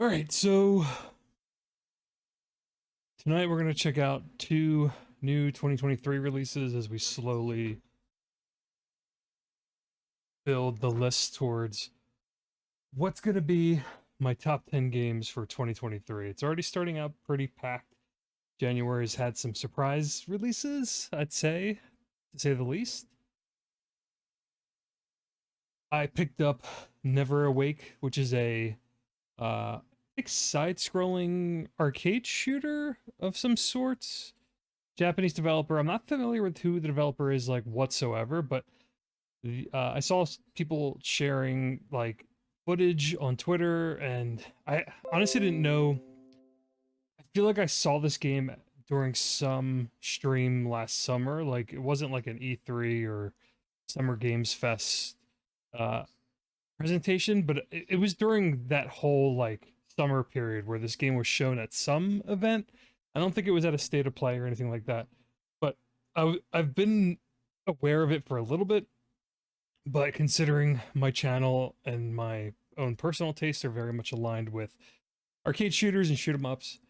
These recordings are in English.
All right, so tonight we're going to check out two new 2023 releases as we slowly build the list towards what's going to be my top 10 games for 2023. It's already starting out pretty packed. January's had some surprise releases, I'd say, to say the least. I picked up NeverAwake, which is a side-scrolling arcade shooter of some sorts. Japanese developer. I'm not familiar with who the developer is like whatsoever, but I saw people sharing like footage on Twitter, and I honestly didn't know. I feel like I saw this game during some stream last summer. Like it wasn't like an E3 or Summer Games Fest uh, presentation, but it was during that whole like summer period where this game was shown at some event. I don't think it was at a state of play or anything like that, but I've been aware of it for a little bit. But considering my channel and my own personal tastes are very much aligned with arcade shooters and shoot 'em ups,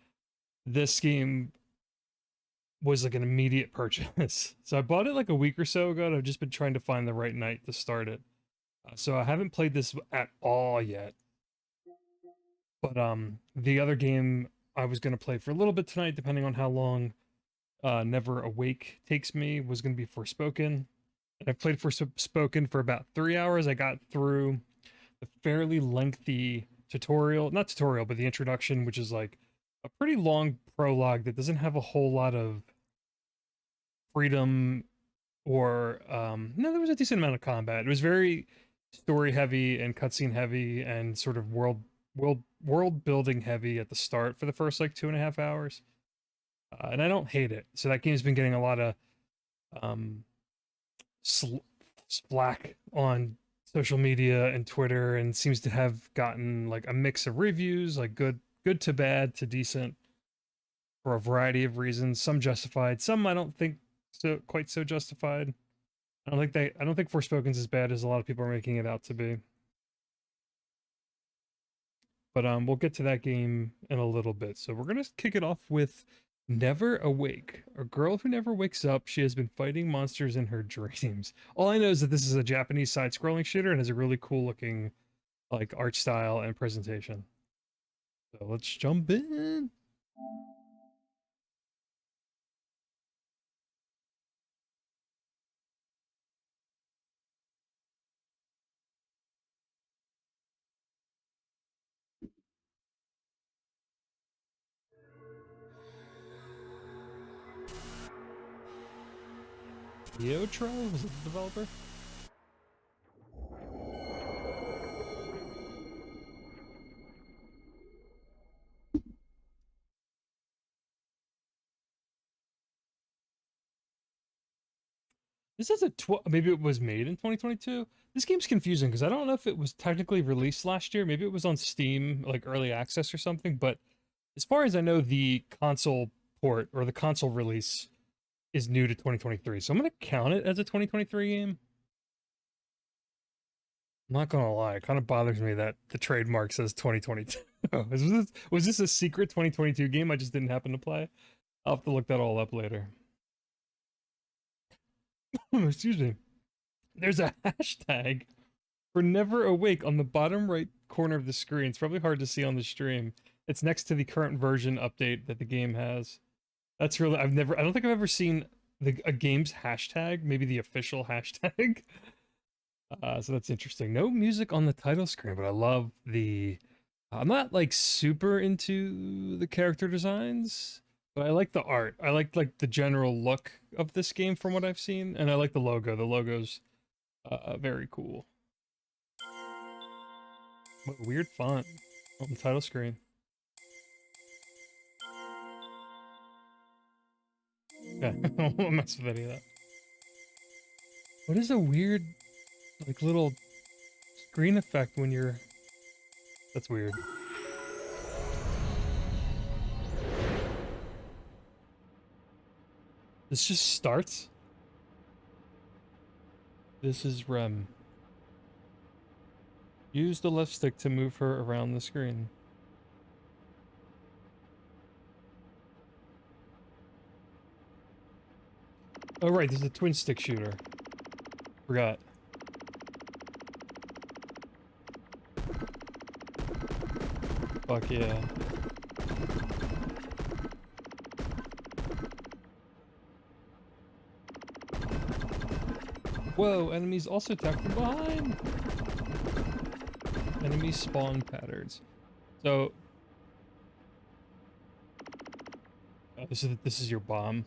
this game was like an immediate purchase. So I bought it like a week or so ago, and I've just been trying to find the right night to start it. So I haven't played this at all yet. But the other game I was gonna play for a little bit tonight, depending on how long NeverAwake takes me, was gonna be Forspoken. And I played Forspoken for about 3 hours. I got through the fairly lengthy tutorial, not tutorial, but the introduction, which is like a pretty long prologue that doesn't have a whole lot of freedom or no, there was a decent amount of combat. It was very story heavy and cutscene heavy and sort of world building heavy at the start for the first like 2.5 hours. And I don't hate it. So that game's been getting a lot of um flack on social media and Twitter, and seems to have gotten like a mix of reviews, like good to bad to decent, for a variety of reasons. Some justified, some I don't think so quite so justified. I don't think Forspoken's as bad as a lot of people are making it out to be. But we'll get to that game in a little bit. So we're gonna kick it off with NeverAwake. A girl who never wakes up. She has been fighting monsters in her dreams. All I know is that this is a Japanese side-scrolling shooter and has a really cool looking like art style and presentation. So let's jump in. Yotro was the developer. This is maybe it was made in 2022. This game's confusing because I don't know if it was technically released last year. Maybe it was on Steam, like early access or something. But as far as I know, the console port or the console release is new to 2023. So I'm gonna count it as a 2023 game. I'm not gonna lie, it kind of bothers me that the trademark says 2022. Was this a secret 2022 game I just didn't happen to play? I'll have to look that all up later. Excuse me. There's a hashtag for NeverAwake on the bottom right corner of the screen. It's probably hard to see on the stream. It's next to the current version update that the game has. That's really, I don't think I've ever seen a game's hashtag, maybe the official hashtag. So that's interesting. No music on the title screen, but I love I'm not like super into the character designs, but I like the art. I like the general look of this game from what I've seen, and I like the logo. The logo's very cool. What weird font on the title screen. Okay, I won't mess with any of that. What is a weird, like, little screen effect when you're... That's weird. This just starts? This is Rem. Use the left stick to move her around the screen. Oh right, this is a twin stick shooter. Forgot. Fuck yeah. Whoa, enemies also attack from behind. Enemy spawn patterns. So oh, this is your bomb.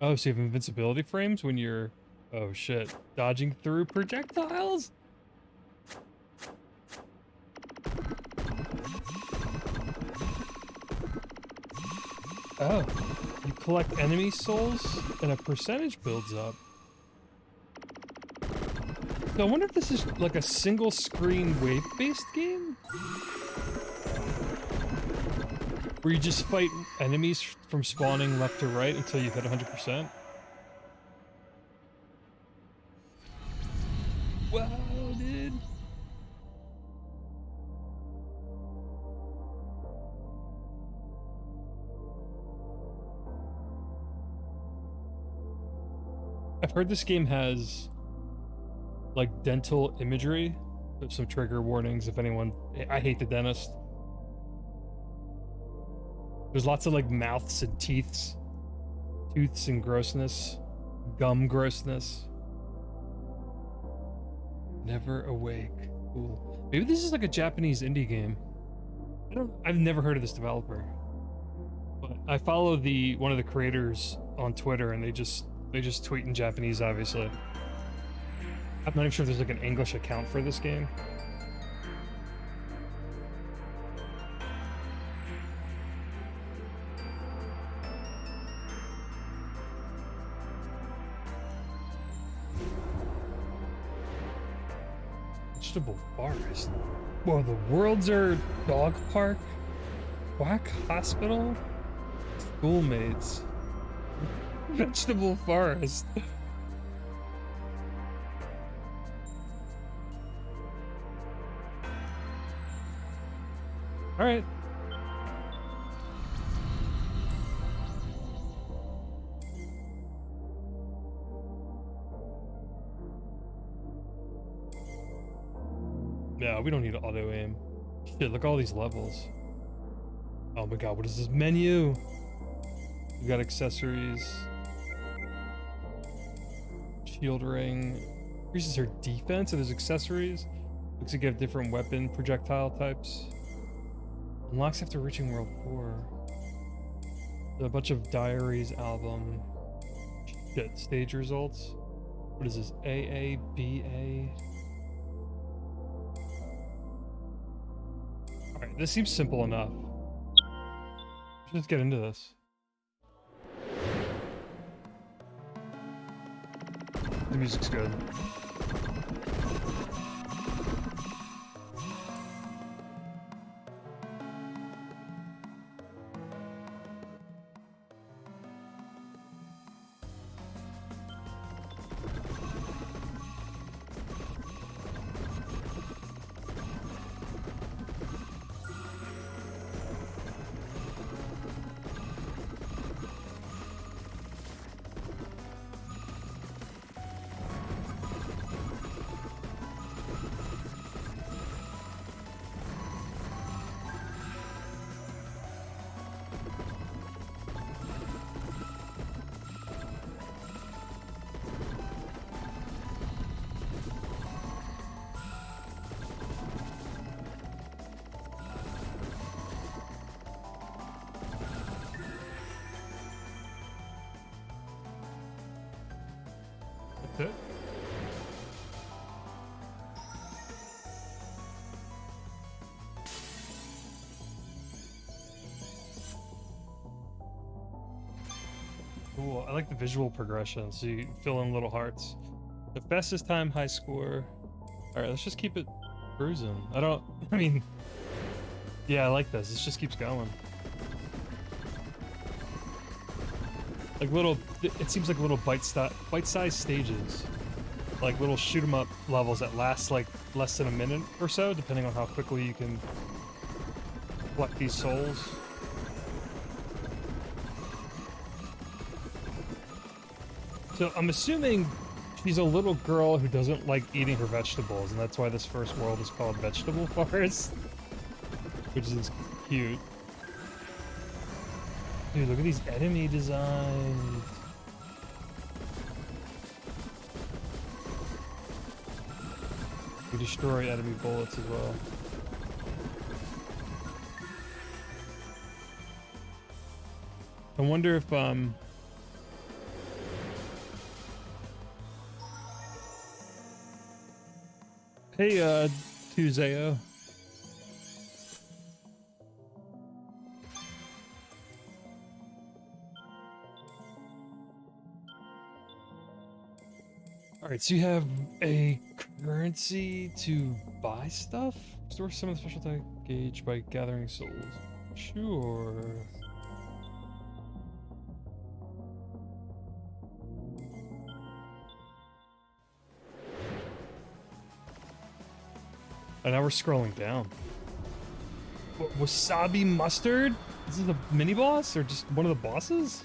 Oh, so you have invincibility frames when you're, oh shit, dodging through projectiles? Oh, you collect enemy souls and a percentage builds up. So I wonder if this is like a single screen wave-based game? Where you just fight enemies from spawning left to right until you hit 100%? Wow, dude. I've heard this game has like dental imagery. There's some trigger warnings if anyone... I hate the dentist. There's lots of like mouths and teeths. Tooths and grossness. Gum grossness. NeverAwake. Cool. Maybe this is like a Japanese indie game. I've never heard of this developer. But I follow one of the creators on Twitter and they just tweet in Japanese, obviously. I'm not even sure if there's like an English account for this game. Vegetable forest. Whoa, the world's our dog park? Quack hospital? Schoolmates. Vegetable forest. All right. Yeah, we don't need auto aim. Shit, look at all these levels. Oh my god, what is this menu? We got accessories. Shield ring. Increases her defense, and there's accessories. Looks like you have different weapon projectile types. Unlocks after reaching World 4. There's a bunch of diaries, album. Shit, stage results. What is this? AA, BA? Alright, this seems simple enough. Let's get into this. The music's good. That's it. Cool. I like the visual progression, so you fill in little hearts. The fastest time, high score. Alright, let's just keep it cruising. I mean, yeah, I like this. This just keeps going. Like little, it seems like little bite-sized stages. Like little shoot 'em up levels that last like less than a minute or so, depending on how quickly you can collect these souls. So I'm assuming she's a little girl who doesn't like eating her vegetables, and that's why this first world is called Vegetable Forest, which is cute. Dude, look at these enemy designs. We destroy enemy bullets as well. I wonder if hey Tuzeo. Alright, so you have a currency to buy stuff? Store some of the special attack gauge by gathering souls. Sure. And now we're scrolling down. Wasabi mustard? This is the mini boss or just one of the bosses?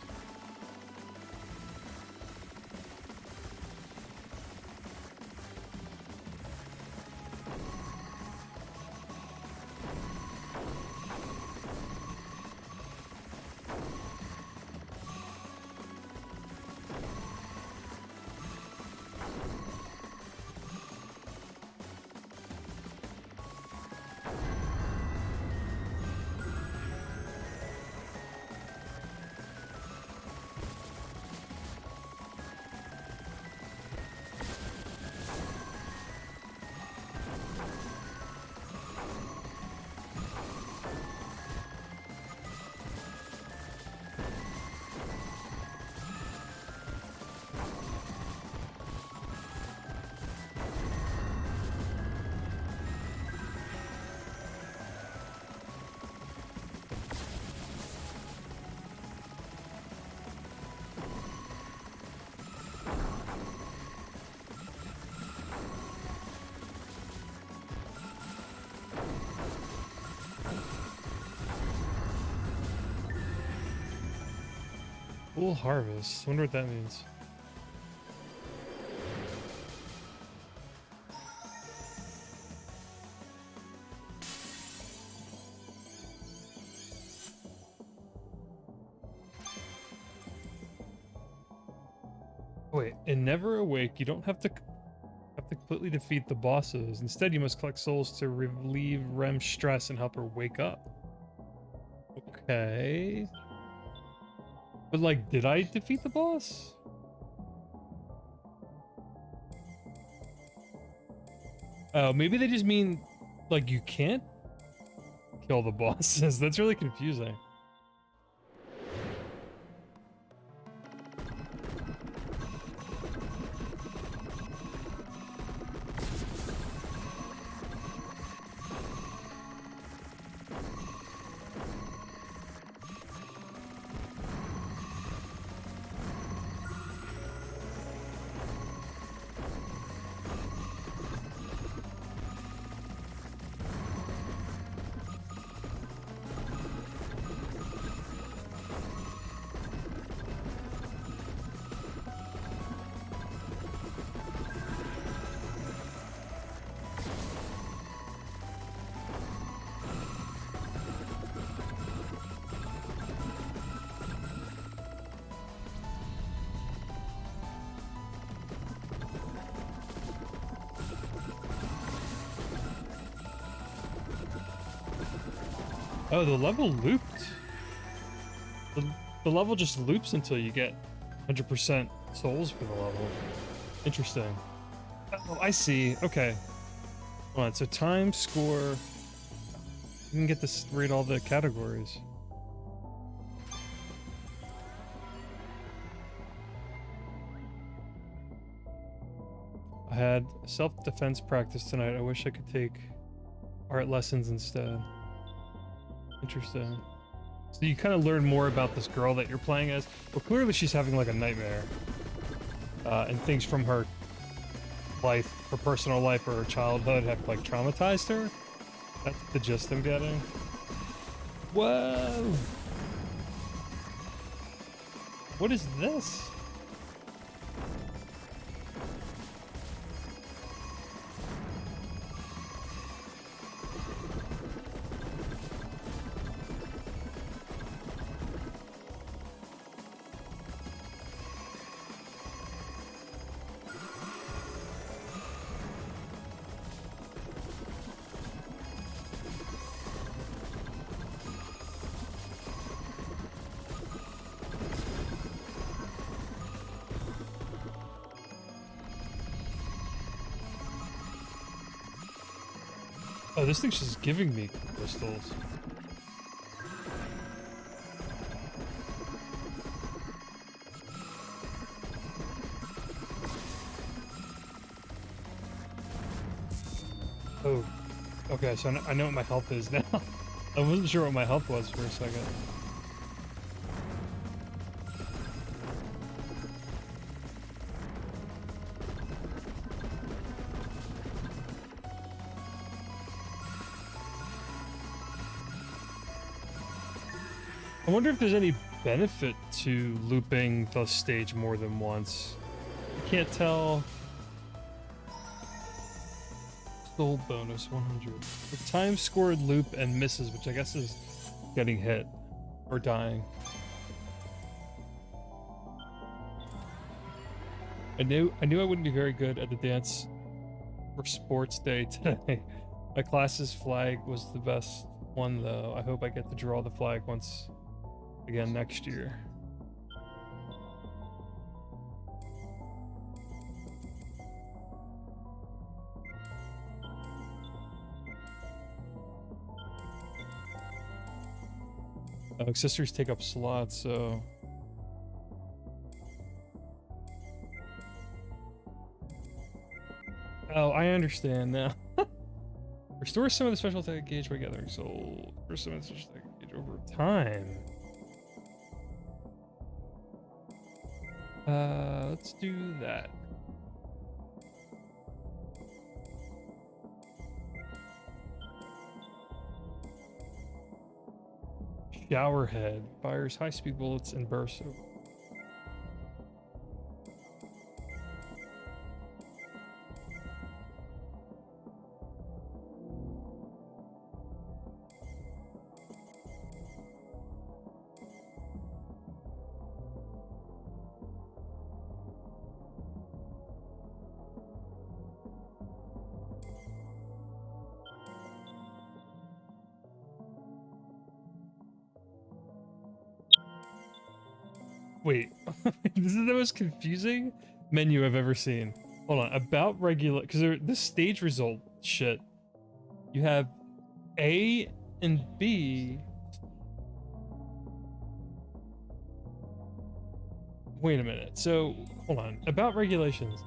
Full harvest. Wonder what that means. Wait, in NeverAwake, you don't have to completely defeat the bosses. Instead, you must collect souls to relieve Rem's stress and help her wake up. Okay. But like, did I defeat the boss? Oh, maybe they just mean like you can't kill the bosses. That's really confusing. Oh, the level looped. The level just loops until you get 100% souls for the level. Interesting. Oh, I see. Okay. Hold on. So time, score. You can get this, read all the categories. I had self-defense practice tonight. I wish I could take art lessons instead. Interesting. So you kind of learn more about this girl that you're playing as. Well, clearly she's having like a nightmare. And things from her life, her personal life or her childhood have like traumatized her. That's the gist I'm getting. Whoa! What is this? Oh, this thing's just giving me crystals. Oh, okay, so I know what my health is now. I wasn't sure what my health was for a second. I wonder if there's any benefit to looping the stage more than once. I can't tell. Gold bonus 100. The time scored loop and misses, which I guess is getting hit or dying. I knew I wouldn't be very good at the dance for sports day today. My class's flag was the best one though. I hope I get to draw the flag once again next year. Accessories take up slots, so... Oh, I understand now. Restore some of the special attack gauge by gathering soul. Restore some of the special attack gauge over time. Let's do that. Showerhead fires high-speed bullets and bursts over. Wait, this is the most confusing menu I've ever seen. Hold on, about regular, because this stage result shit, you have A and B. Wait a minute, so hold on, about regulations.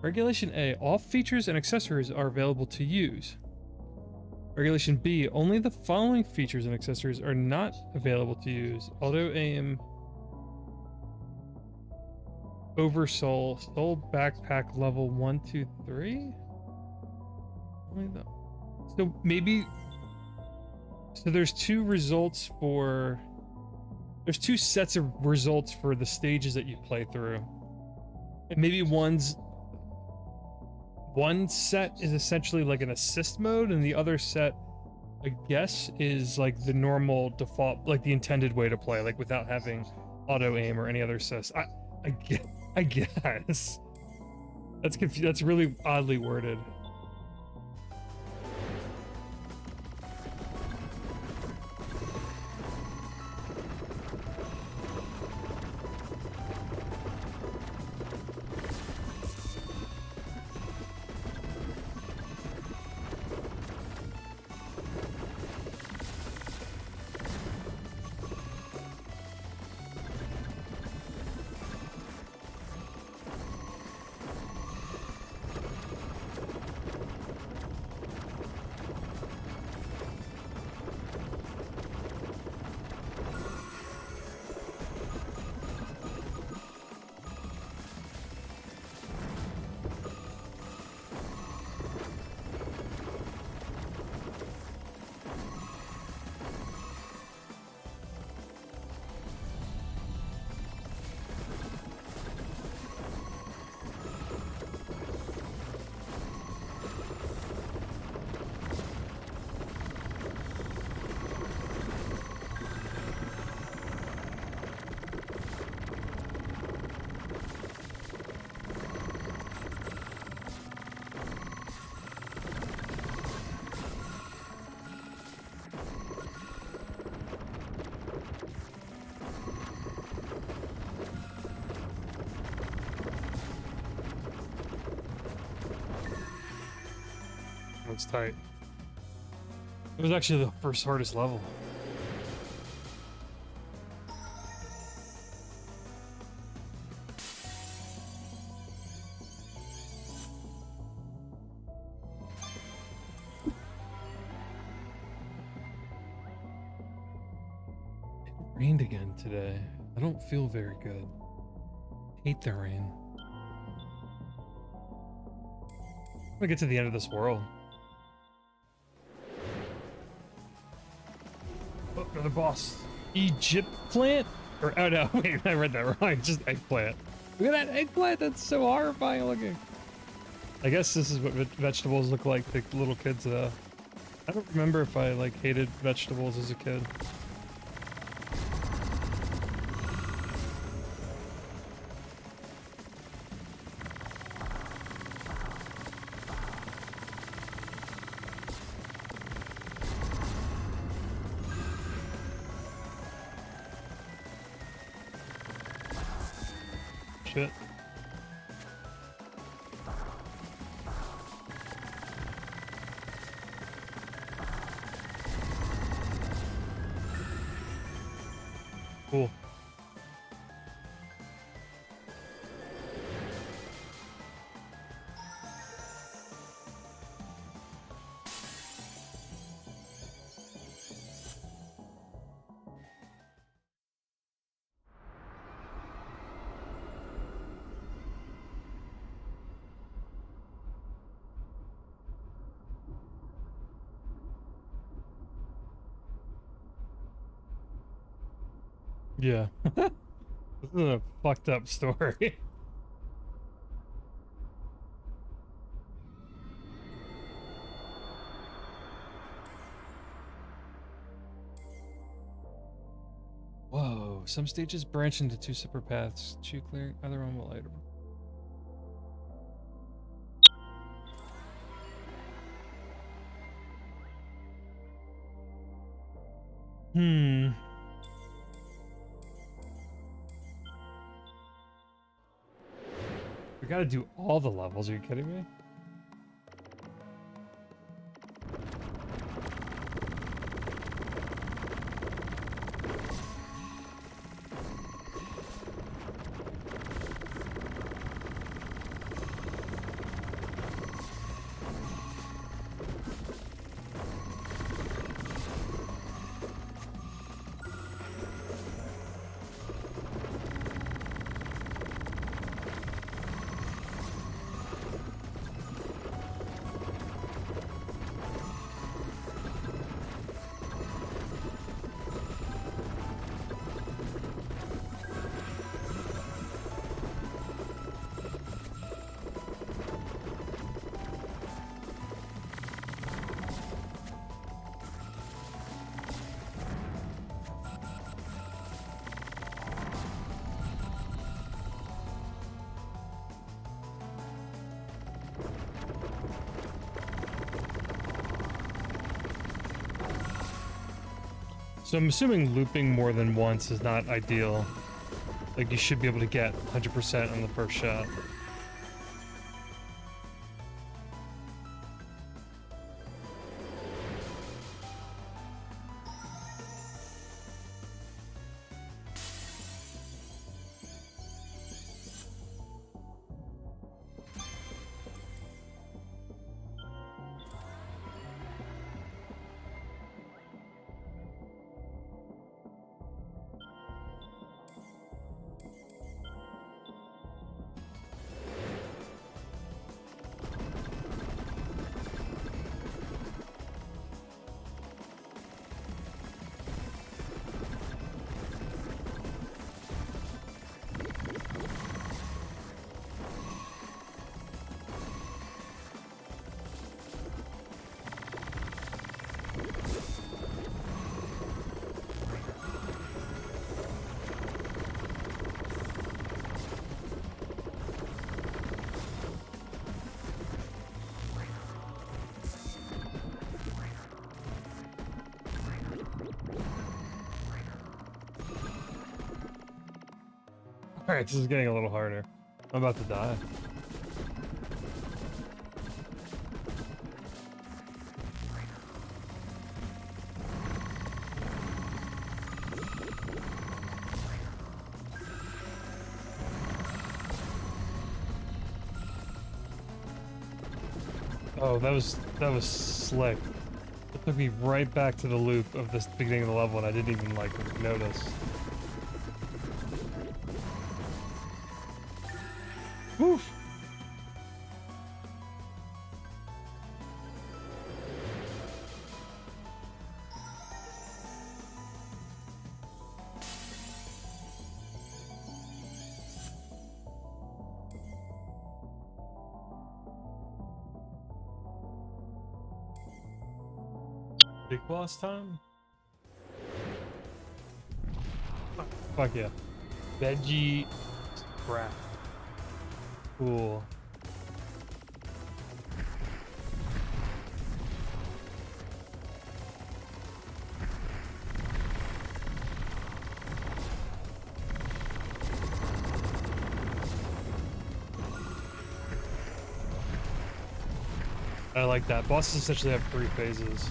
Regulation A, all features and accessories are available to use. Regulation B, only the following features and accessories are not available to use. Auto aim, oversoul, soul backpack level 1, 2, 3. So maybe, so there's two results for, there's two sets of results for the stages that you play through. And maybe one set is essentially like an assist mode, and the other set, I guess, is like the normal default, like the intended way to play, like without having auto aim or any other assist. I guess. That's confusing. That's really oddly worded. That's tight. It was actually the first hardest level. It rained again today. I don't feel very good. Hate the rain. I'm gonna get to the end of this world. Oh, another boss. Egypt plant? Or, oh no, wait, I read that wrong. It's just eggplant. Look at that eggplant, that's so horrifying looking. I guess this is what vegetables look like to little kids though. I don't remember if I like hated vegetables as a kid. Shit. Cool. Yeah. This is a fucked up story. Whoa, some stages branch into two separate paths. Chew clearing, either one will item. We gotta do all the levels, are you kidding me? So I'm assuming looping more than once is not ideal. Like you should be able to get 100% on the first shot. Alright, this is getting a little harder. I'm about to die. Oh, that was slick. It took me right back to the loop of this beginning of the level, and I didn't even like notice. Woof. Big boss time? Fuck yeah. Veggie scrap. Cool. I like that. Bosses essentially have 3 phases.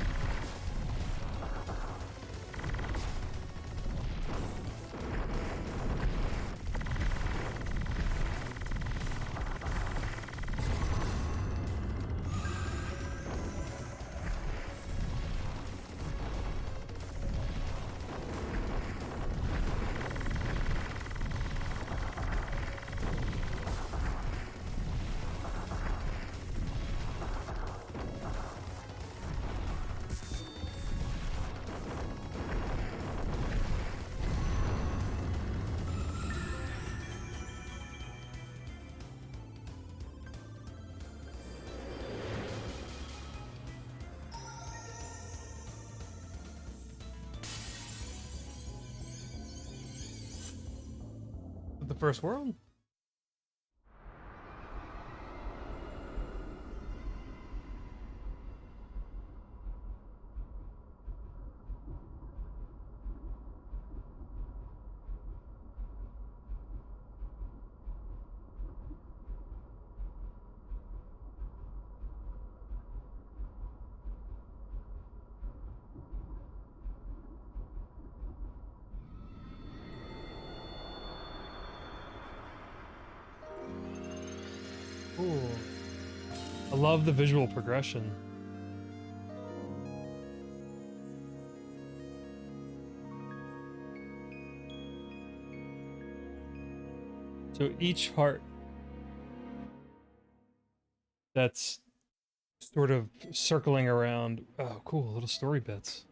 The first world? Cool. I love the visual progression. So each heart that's sort of circling around. Oh, cool. Little story bits.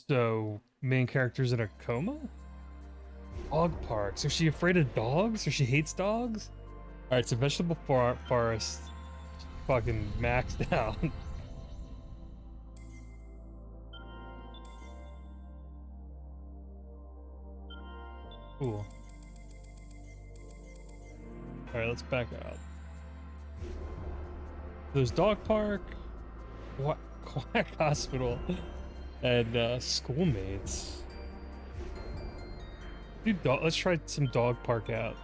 So, main character's in a coma? Dog park. So is she afraid of dogs? Or she hates dogs? Alright, so vegetable forest. Fucking maxed out. Cool. Alright, let's back out. There's dog park, quack hospital, and schoolmates. Let's try some dog park out.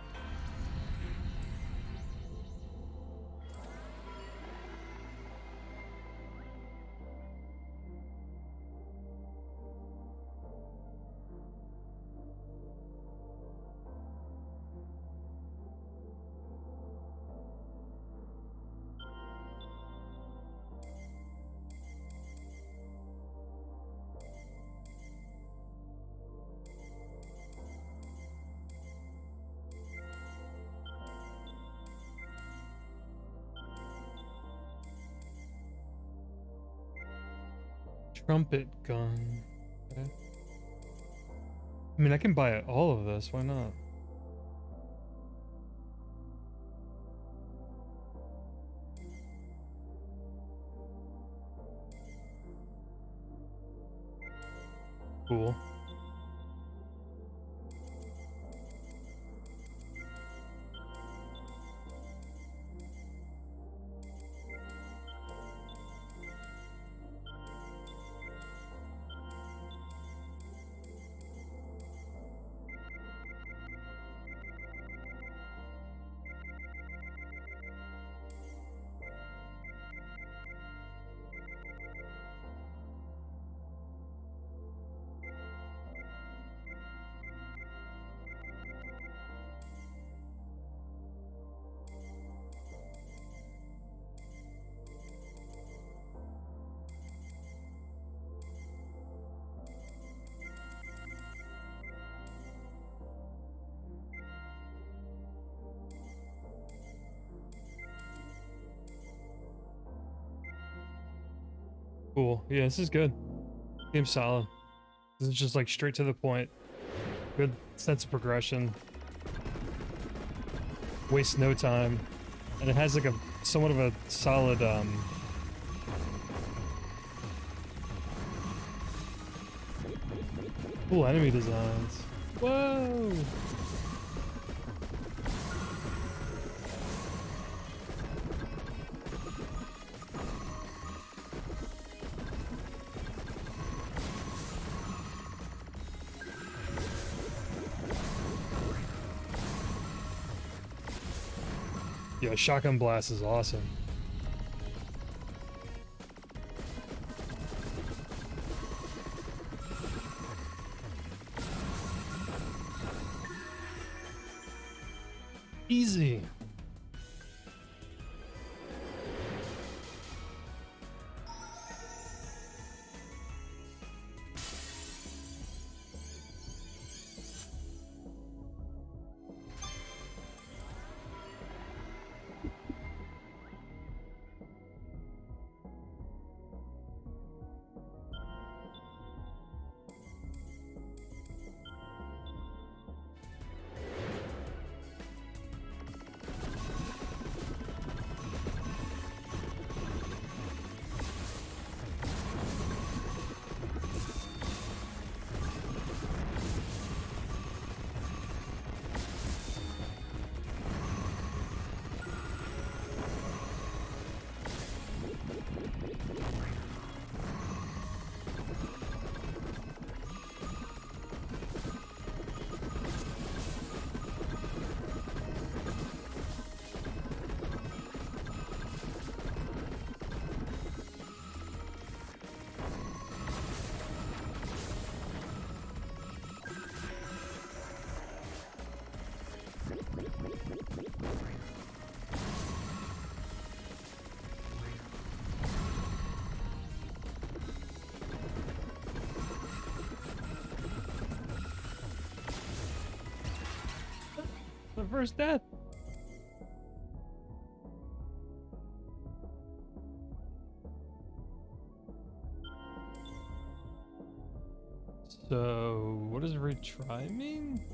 Trumpet gun. Okay. I mean, I can buy all of this. Why not? Cool. Cool. Yeah, this is good. Game's solid. This is just like straight to the point. Good sense of progression. Waste no time. And it has like a somewhat of a solid cool enemy designs. Whoa! Yeah, shotgun blast is awesome. Easy. The first death. So, what does retry mean?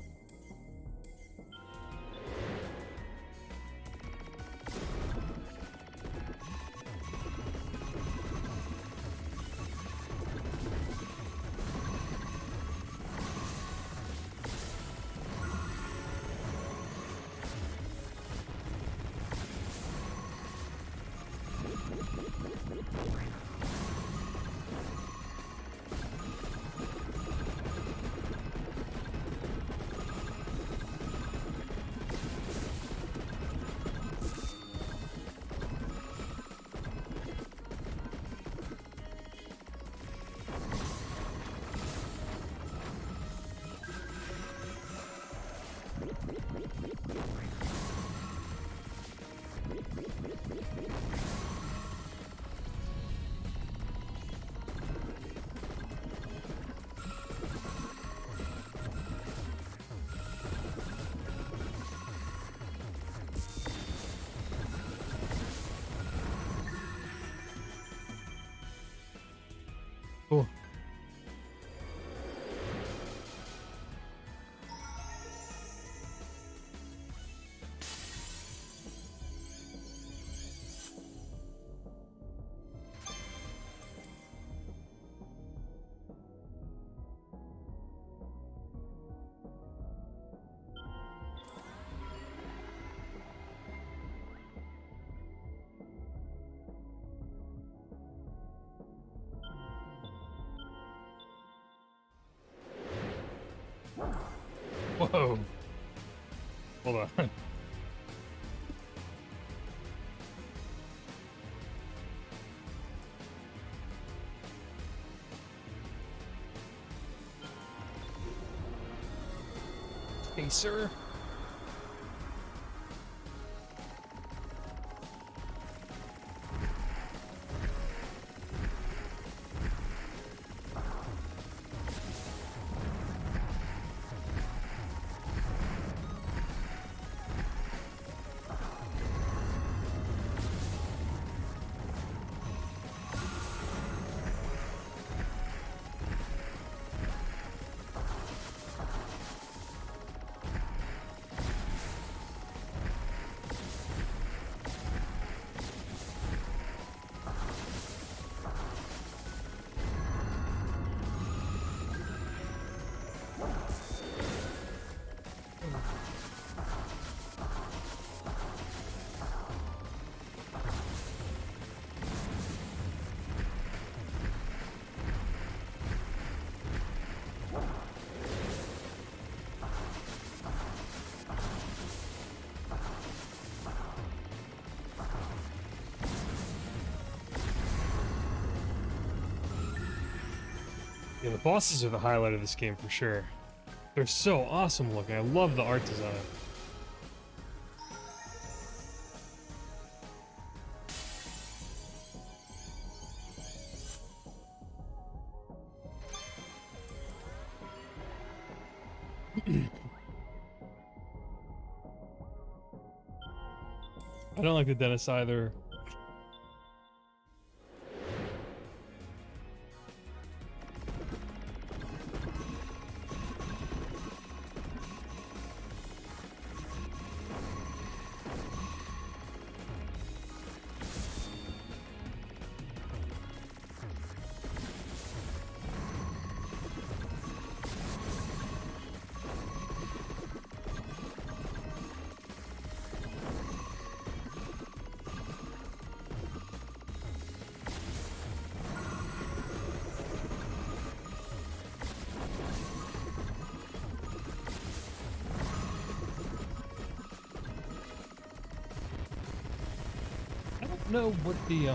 Cool. Whoa. Hold on. Spacer. Yeah, the bosses are the highlight of this game for sure. They're so awesome looking. I love the art design. I don't like the dentist either. I don't know what the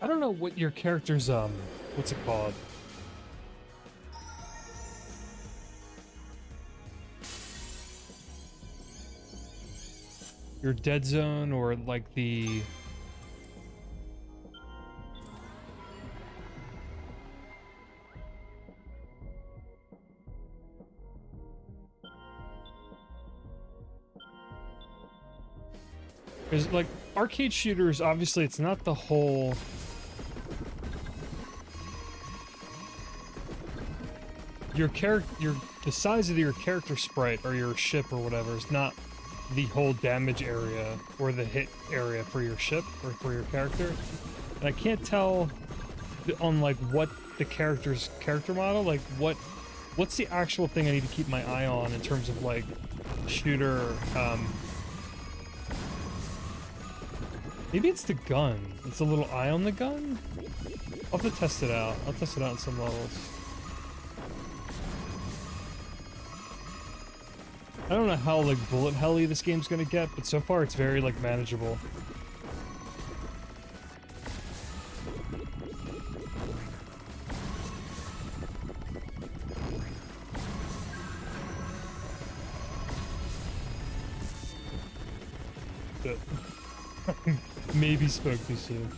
I don't know what your character's what's it called? Your dead zone or like the because like arcade shooters, obviously it's not the whole the size of your character sprite or your ship or whatever is not the whole damage area or the hit area for your ship or for your character. And I can't tell on like what the character's character model, like what's the actual thing I need to keep my eye on in terms of like shooter, maybe it's the gun. It's a little eye on the gun? I'll have to test it out. I'll test it out in some levels. I don't know how like bullet helly this game's gonna get, but so far it's very like manageable. Maybe spoke too soon.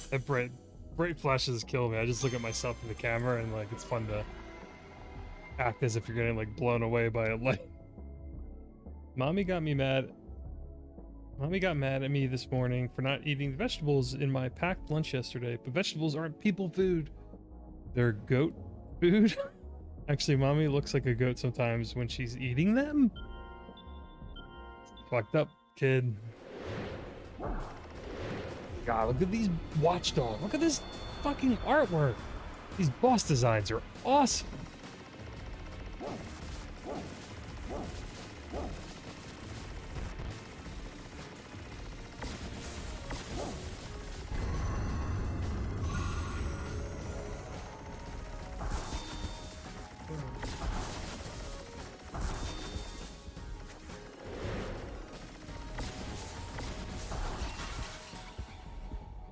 That bright flashes kill me. I just look at myself in the camera and like it's fun to act as if you're getting like blown away by a light. Mommy got mad at me this morning for not eating the vegetables in my packed lunch yesterday. But vegetables aren't people food. They're goat food. Actually, Mommy looks like a goat sometimes when she's eating them. Fucked up, kid. God, look at these watchdogs. Look at this fucking artwork. These boss designs are awesome.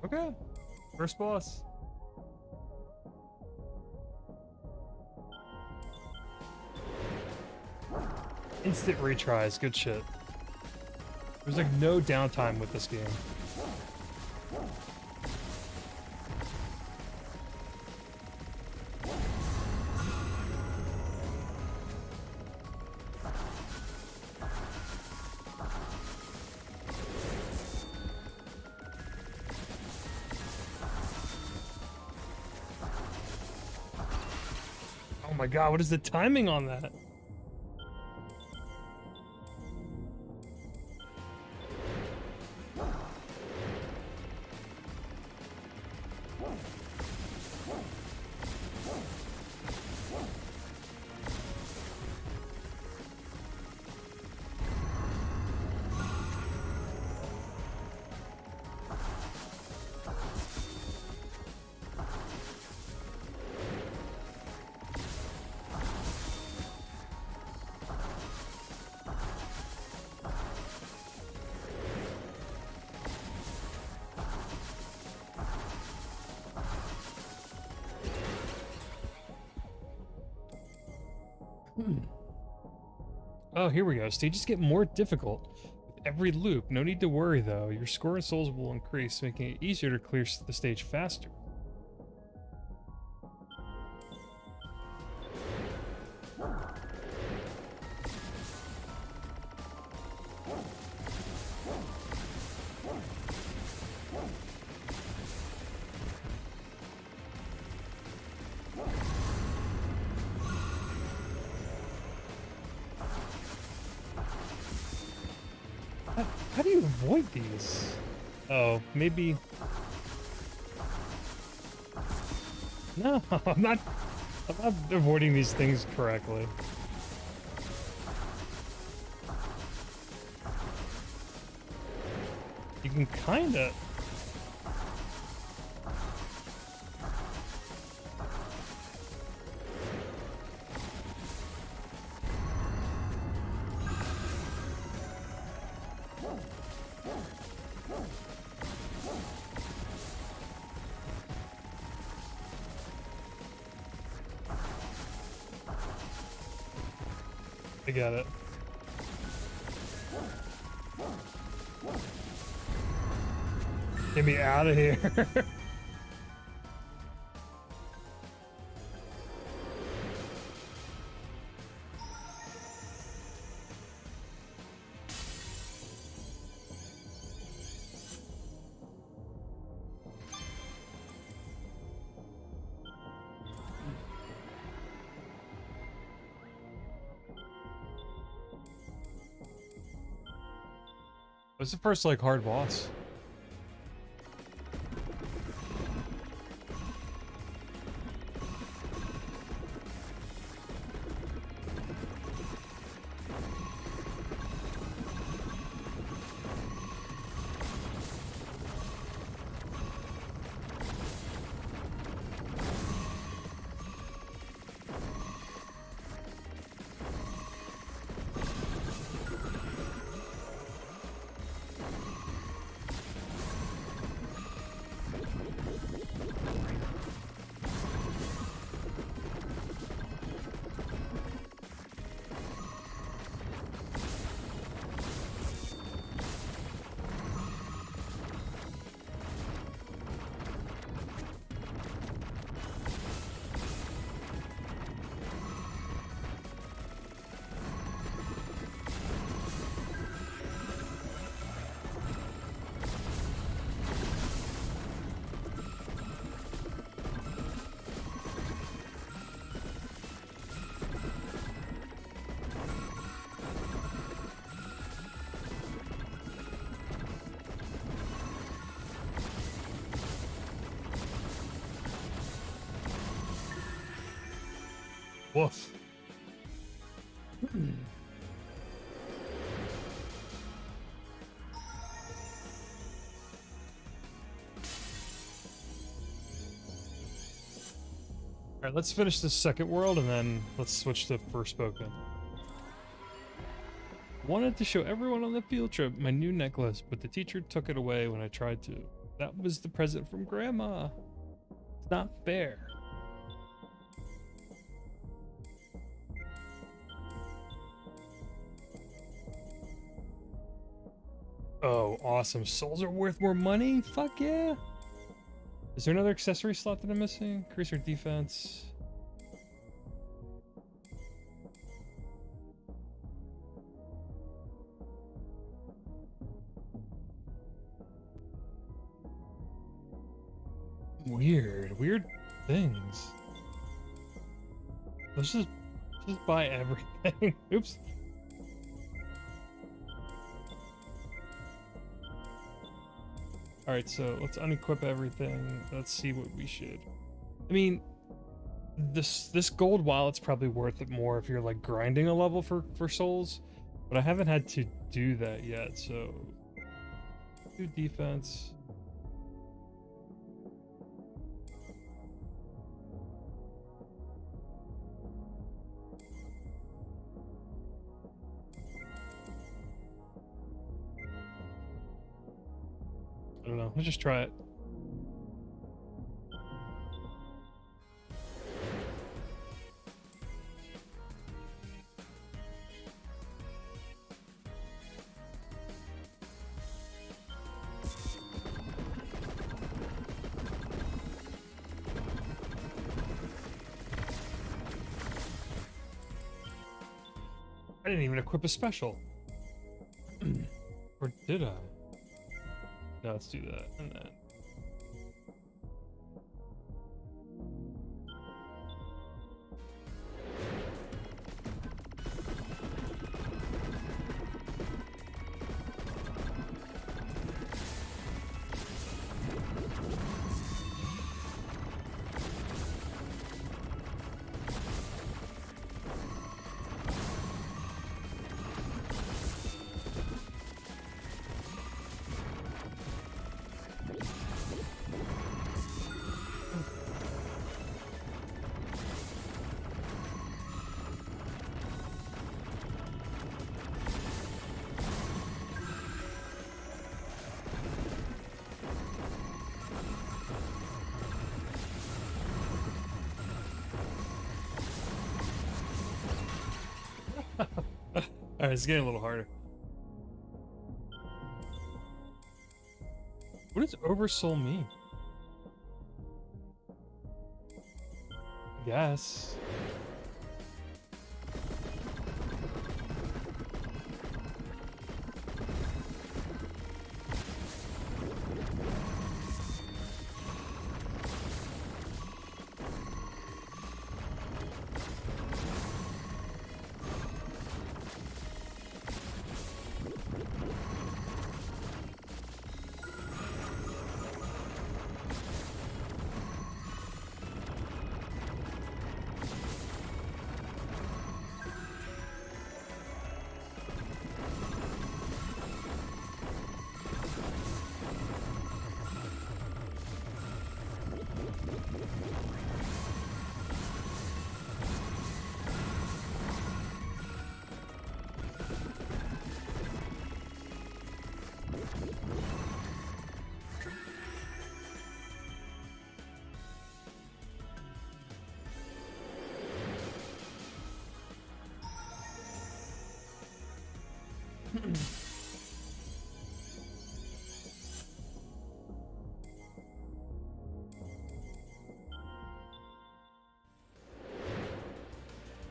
Okay, first boss. Instant retries, good shit. There's like no downtime with this game. Oh my god, what is the timing on that? Oh, here we go. Stages get more difficult with every loop. No need to worry, though. Your score and souls will increase, making it easier to clear the stage faster. How do you avoid these? Oh, maybe... No, I'm not avoiding these things correctly. You can kinda... I got it. Get me out of here. What's the first, like, hard boss? Woof. Alright, let's finish this second world and then let's switch to Forspoken. Wanted to show everyone on the field trip my new necklace, but the teacher took it away when I tried to. That was the present from Grandma. It's not fair. Oh, awesome. Souls are worth more money? Fuck yeah. Is there another accessory slot that I'm missing? Increase our defense. Weird things. Let's just buy everything. Oops. Alright, so let's unequip everything. Let's see what we should. I mean, this gold wallet's probably worth it more if you're like grinding a level for souls, but I haven't had to do that yet, so do defense. I don't know, let's just try it. I didn't even equip a special. Or did I? No, let's do that. And then alright, it's getting a little harder. What does oversoul mean? I guess.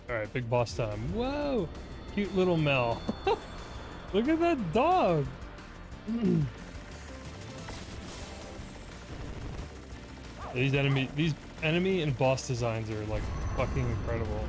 Alright, big boss time. Whoa! Cute little Mel. Look at that dog! These enemy and boss designs are like fucking incredible.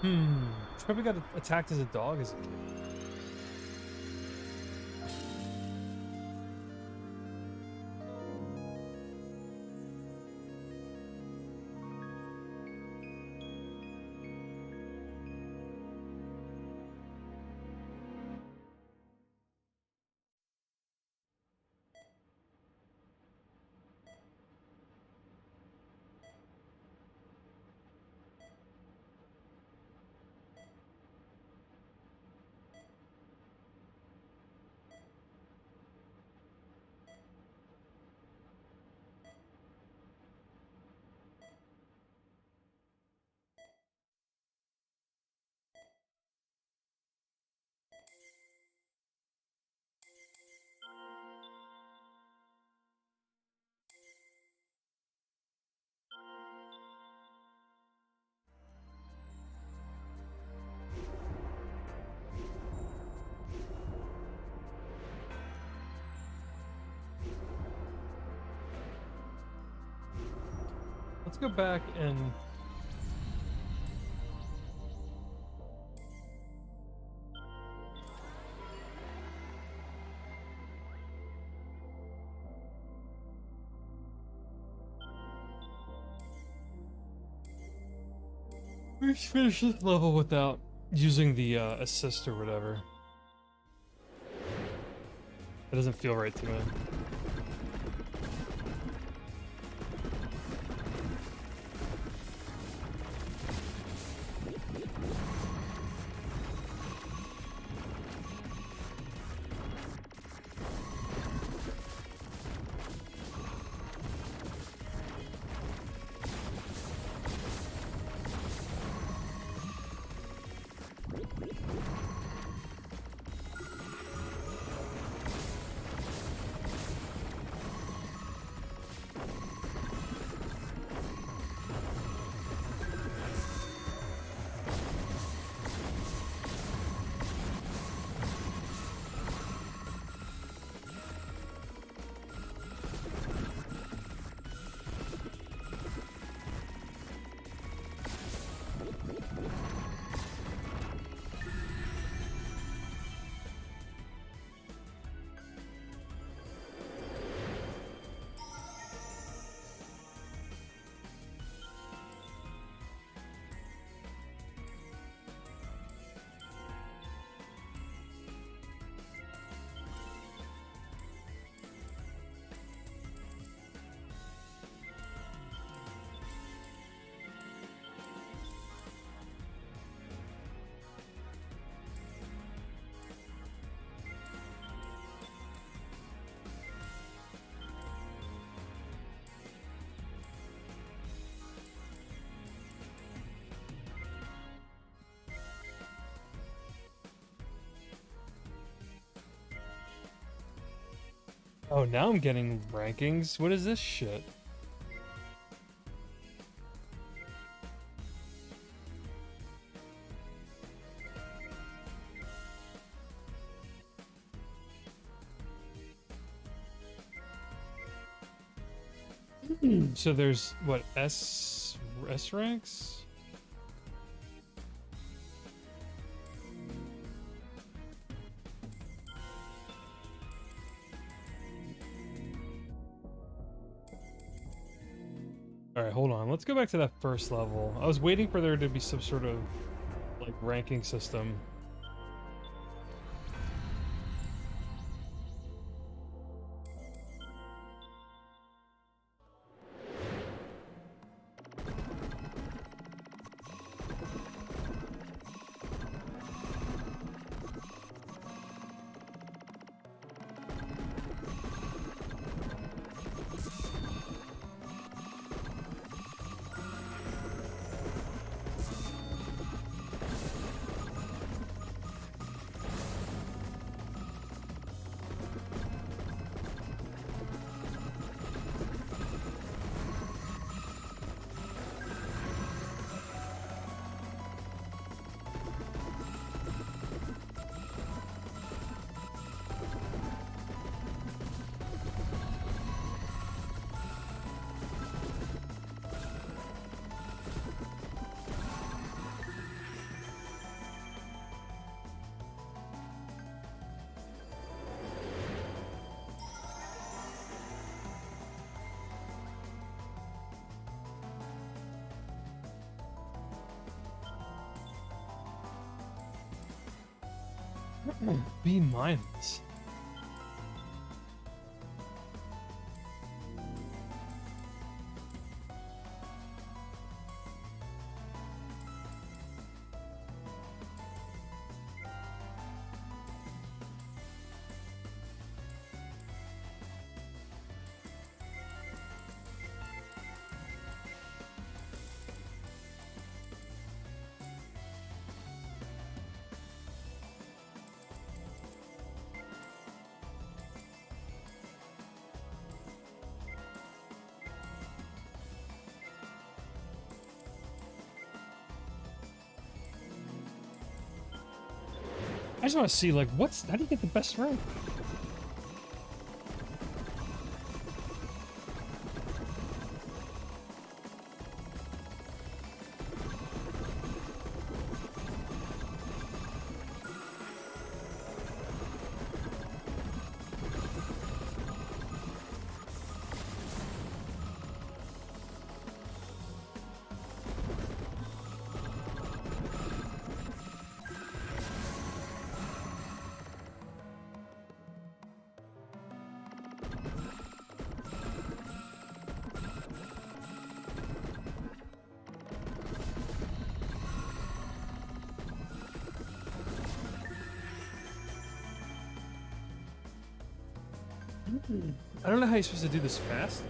She probably got attacked as a dog as a kid. Let's go back and let's finish this level without using the assist or whatever. It doesn't feel right to me. Oh, now I'm getting rankings. What is this shit? So there's what, S ranks? Alright, hold on. Let's go back to that first level. I was waiting for there to be some sort of like ranking system. Be mindless. I just want to see, like, how do you get the best rank? I don't know how you're supposed to do this fast.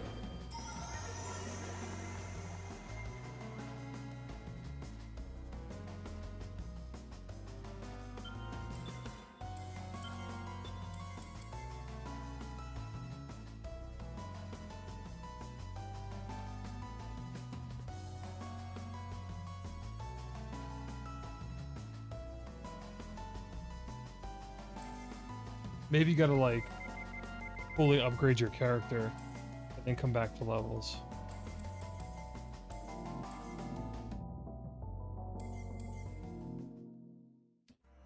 Maybe you gotta, like, fully upgrade your character and then come back to levels.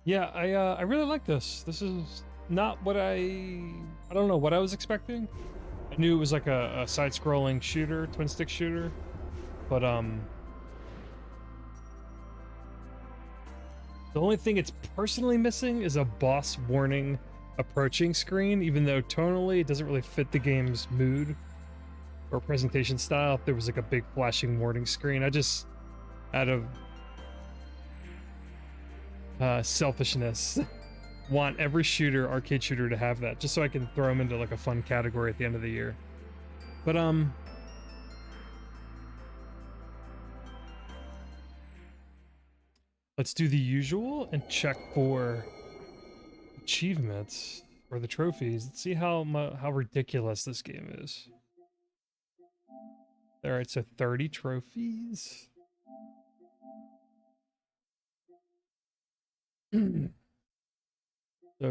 Yeah, I really like this. This is not what I don't know what I was expecting. I knew it was like a side-scrolling shooter, twin-stick shooter, but the only thing it's personally missing is a boss warning approaching screen, even though tonally it doesn't really fit the game's mood or presentation style. If there was like a big flashing warning screen, I just, out of selfishness, want every arcade shooter to have that, just so I can throw them into like a fun category at the end of the year. But let's do the usual and check for achievements or the trophies. Let's see how ridiculous this game is. All right, so 30 trophies. So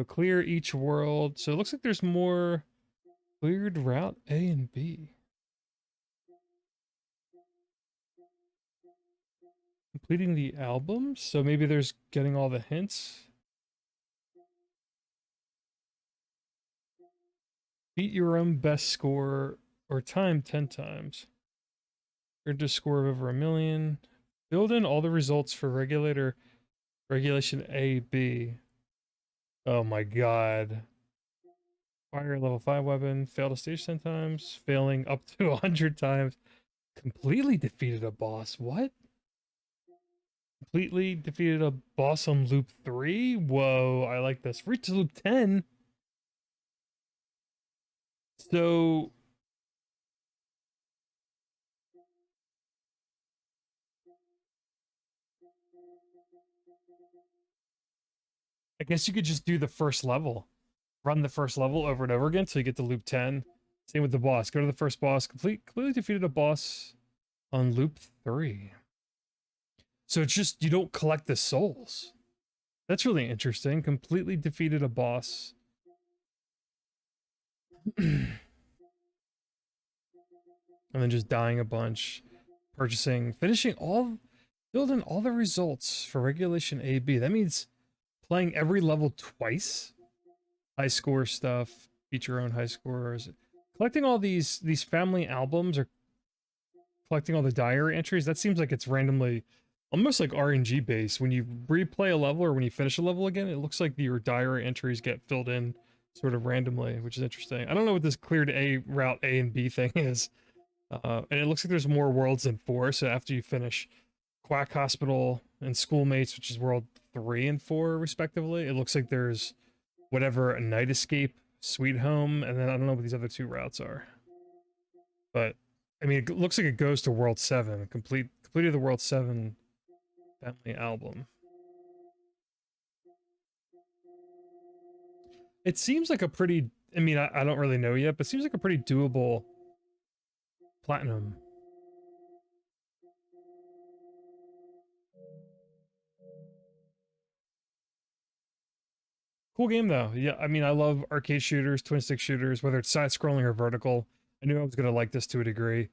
clear each world. So it looks like there's more. Cleared route A and B. Completing the album. So maybe there's getting all the hints. Beat your own best score or time 10 times. Earned a score of over 1 million. Build in all the results for regulation A, B. Oh my god. Fire a level 5 weapon. Failed a stage 10 times. Failing up to 100 times. Completely defeated a boss. What? Completely defeated a boss on loop 3? Whoa, I like this. Reach loop 10. So I guess you could just do the first level. Run the first level over and over again until you get to loop 10. Same with the boss. Go to the first boss. Completely defeated a boss on loop 3. So it's just, you don't collect the souls. That's really interesting. Completely defeated a boss. And then just dying a bunch. Finishing building all the results for regulation A, B. That means playing every level twice. High score stuff. Beat your own high scores. Collecting all these family albums or collecting all the diary entries. That seems like it's randomly almost like RNG based. When you replay a level or when you finish a level again, it looks like your diary entries get filled in sort of randomly, which is interesting. I don't know what this cleared A route A and B thing is. And it looks like there's more worlds than 4, so after you finish Quack Hospital and Schoolmates, which is world 3 and 4 respectively, it looks like there's whatever a Night Escape, Sweet Home, and then I don't know what these other 2 routes are. But I mean, it looks like it goes to world 7, completed the world 7 family album. It seems like a pretty, I mean, I don't really know yet, but it seems like a pretty doable platinum. Cool game though. Yeah, I mean, I love arcade shooters, twin stick shooters, whether it's side scrolling or vertical. I knew I was gonna like this to a degree.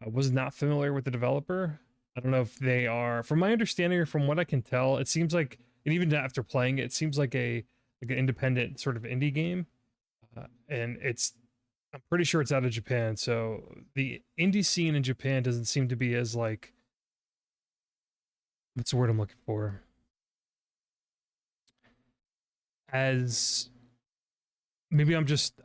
I was not familiar with the developer. I don't know if they are, from my understanding or from what I can tell, it seems like, and even after playing it, it seems like an independent sort of indie game. And I'm pretty sure it's out of Japan. So the indie scene in Japan doesn't seem to be as like, what's the word I'm looking for? As maybe I'm just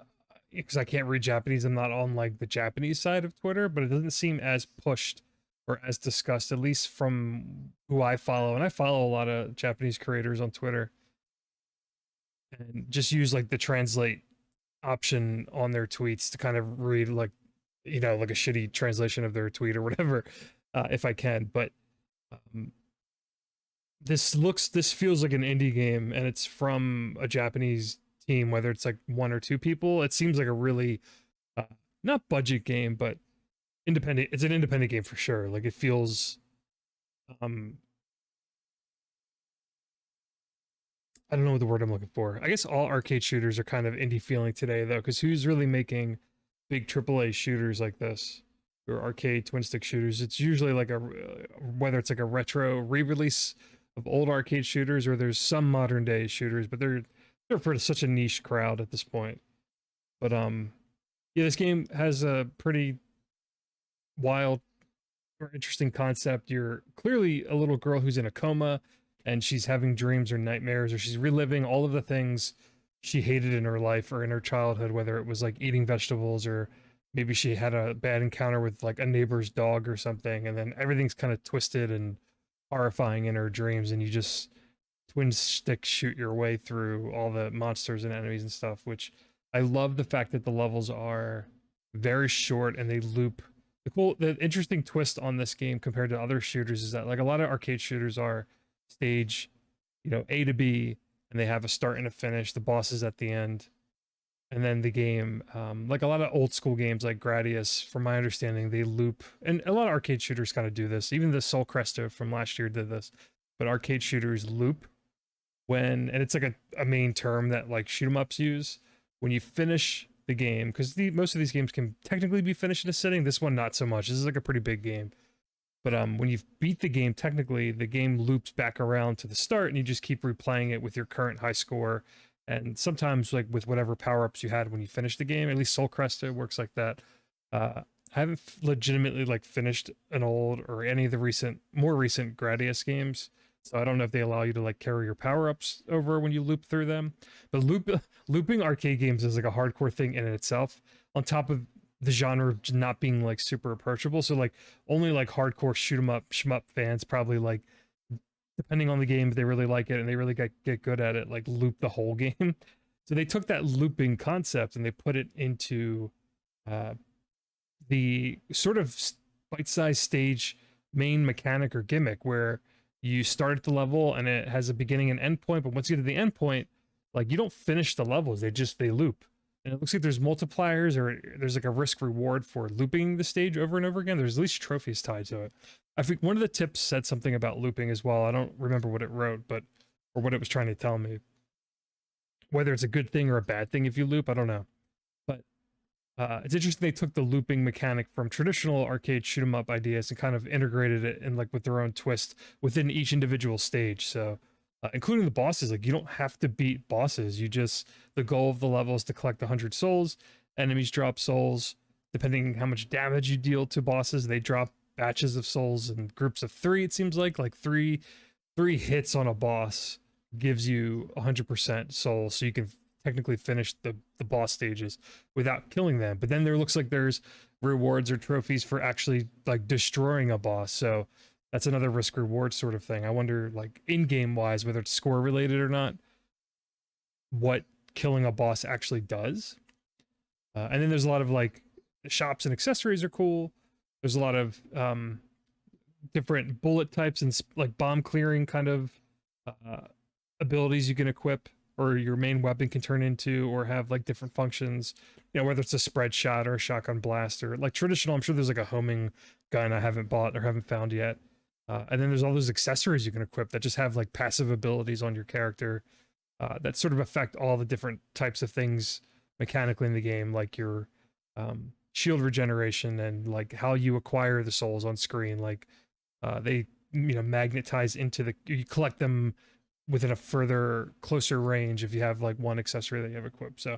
because I can't read Japanese, I'm not on like the Japanese side of Twitter, but it doesn't seem as pushed or as discussed, at least from who I follow. And I follow a lot of Japanese creators on Twitter and just use like the translate option on their tweets to kind of read like, you know, like a shitty translation of their tweet or whatever, if I can. But um, this feels like an indie game and it's from a Japanese team, whether it's like 1 or 2 people. It seems like a really uh, not budget game, but independent. It's an independent game for sure. Like it feels um I don't know what the word I'm looking for. I guess all arcade shooters are kind of indie feeling today though, because who's really making big AAA shooters like this or arcade twin stick shooters? It's usually like a whether it's like a retro re-release of old arcade shooters or there's some modern day shooters, but they're for such a niche crowd at this point. But yeah, this game has a pretty wild or interesting concept. You're clearly a little girl who's in a coma and she's having dreams or nightmares or she's reliving all of the things she hated in her life or in her childhood, whether it was like eating vegetables or maybe she had a bad encounter with like a neighbor's dog or something, and then everything's kind of twisted and horrifying in her dreams, and you just twin stick shoot your way through all the monsters and enemies and stuff, which I love the fact that the levels are very short and they loop. The interesting twist on this game compared to other shooters is that like a lot of arcade shooters are stage, you know, A to B, and they have a start and a finish, the bosses at the end, and then the game, like a lot of old school games like Gradius, from my understanding, they loop, and a lot of arcade shooters kind of do this. Even the Soul Cresta from last year did this, but arcade shooters loop when, and it's like a main term that like shoot 'em ups use when you finish the game, because most of these games can technically be finished in a sitting. This one not so much. This is like a pretty big game, but when you beat the game, technically the game loops back around to the start, and you just keep replaying it with your current high score, and sometimes like with whatever power ups you had when you finished the game. At least Soul Cresta works like that. I haven't legitimately like finished an old or any of the more recent Gradius games, so I don't know if they allow you to like carry your power ups over when you loop through them. But looping arcade games is like a hardcore thing in itself. On top of the genre not being like super approachable, so like only like hardcore shoot 'em up shmup fans probably like, depending on the game, if they really like it and they really get good at it, like loop the whole game. So they took that looping concept and they put it into uh, the sort of bite-sized stage main mechanic or gimmick where you start at the level and it has a beginning and end point, but once you get to the end point, like you don't finish the levels, they loop. And it looks like there's multipliers or there's like a risk reward for looping the stage over and over again. There's at least trophies tied to it. I think one of the tips said something about looping as well. I don't remember what it wrote, but or what it was trying to tell me. Whether it's a good thing or a bad thing if you loop, I don't know. But it's interesting they took the looping mechanic from traditional arcade shoot 'em up ideas and kind of integrated it in like with their own twist within each individual stage. So including the bosses, like you don't have to beat bosses. You just, the goal of the level is to collect 100 souls. Enemies drop souls. Depending how much damage you deal to bosses, they drop batches of souls in groups of 3. It seems like three hits on a boss gives you 100% soul, so you can technically finish the boss stages without killing them. But then there looks like there's rewards or trophies for actually like destroying a boss, so that's another risk reward sort of thing. I wonder, like, in-game wise, whether it's score related or not, what killing a boss actually does. And then there's a lot of like shops and accessories are cool. There's a lot of different bullet types and like bomb clearing kind of abilities you can equip, or your main weapon can turn into, or have like different functions, you know, whether it's a spread shot or a shotgun blast, or like traditional. I'm sure there's like a homing gun I haven't bought or haven't found yet. And then there's all those accessories you can equip that just have like passive abilities on your character that sort of affect all the different types of things mechanically in the game, like your shield regeneration and like how you acquire the souls on screen. Like they, you know, magnetize into the, you collect them within a further closer range if you have like one accessory that you have equipped. So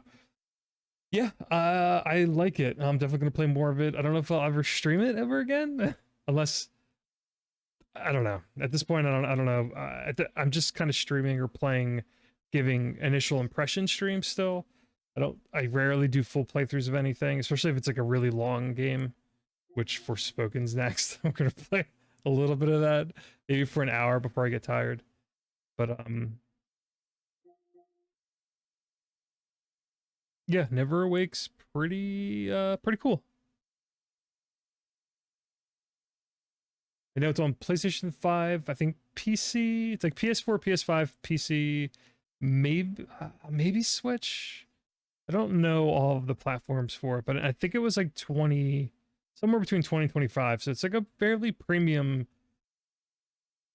yeah, I like it. I'm definitely gonna play more of it. I don't know if I'll ever stream it ever again, unless, I don't know. At this point, I don't know. I'm just kind of streaming or playing, giving initial impression streams still. I rarely do full playthroughs of anything, especially if it's like a really long game, which Forspoken's next. I'm gonna play a little bit of that, maybe for an hour before I get tired. But yeah, NeverAwake's pretty cool. I know it's on PlayStation 5, I think PC, it's like PS4, PS5, PC, maybe Switch. I don't know all of the platforms for it, but I think it was like 20, somewhere between 20 and 25. So it's like a fairly premium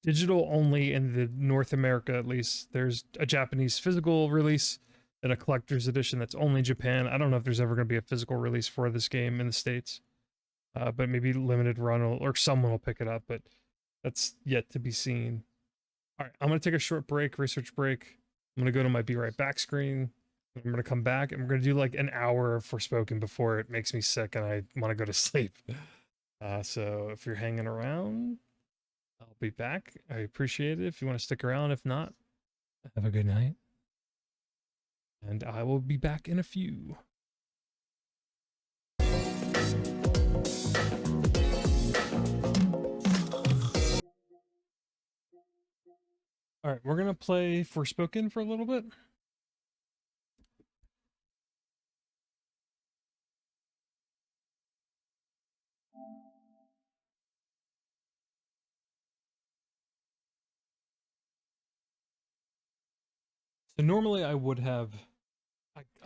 digital only in the North America, at least. There's a Japanese physical release and a collector's edition that's only Japan. I don't know if there's ever going to be a physical release for this game in the States. But maybe limited run or someone will pick it up, but that's yet to be seen. All right, I'm going to take a short break, research break. I'm going to go to my Be Right Back screen. I'm going to come back and we're going to do like an hour of Forspoken before it makes me sick and I want to go to sleep. So if you're hanging around, I'll be back. I appreciate it if you want to stick around. If not, have a good night. And I will be back in a few. All right, we're going to play Forspoken for a little bit. So normally I would have,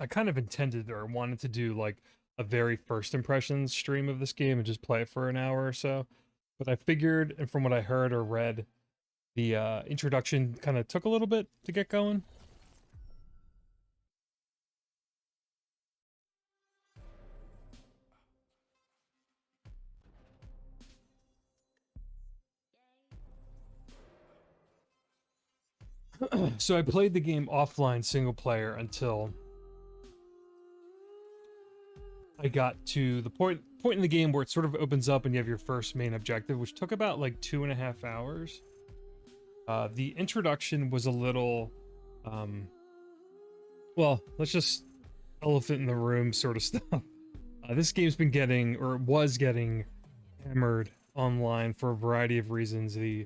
I kind of intended or wanted to do like a very first impressions stream of this game and just play it for an hour or so. But I figured, and from what I heard or read, the introduction kind of took a little bit to get going. So I played the game offline single player until I got to the point in the game where it sort of opens up and you have your first main objective, which took about like 2.5 hours. The introduction was a little, well, let's just elephant in the room sort of stuff. This game's been getting, or was getting, hammered online for a variety of reasons. The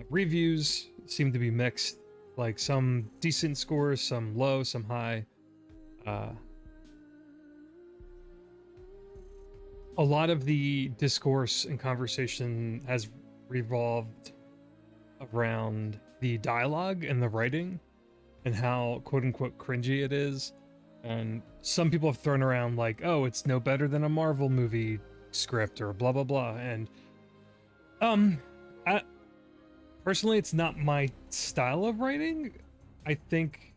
reviews seem to be mixed, like some decent scores, some low, some high. A lot of the discourse and conversation has revolved around the dialogue and the writing and how quote-unquote cringy it is. And some people have thrown around like, oh, it's no better than a Marvel movie script or blah blah blah. And personally, it's not my style of writing. I think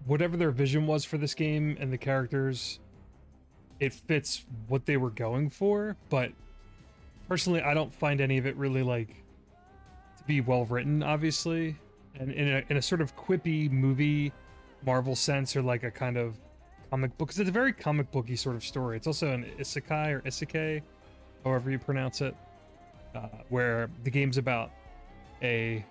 whatever their vision was for this game and the characters, it fits what they were going for. But personally, I don't find any of it really like to be well written, obviously, and in a sort of quippy movie Marvel sense, or like a kind of comic book, because it's a very comic booky sort of story. It's also an isekai or isekai, however you pronounce it, where the game's about I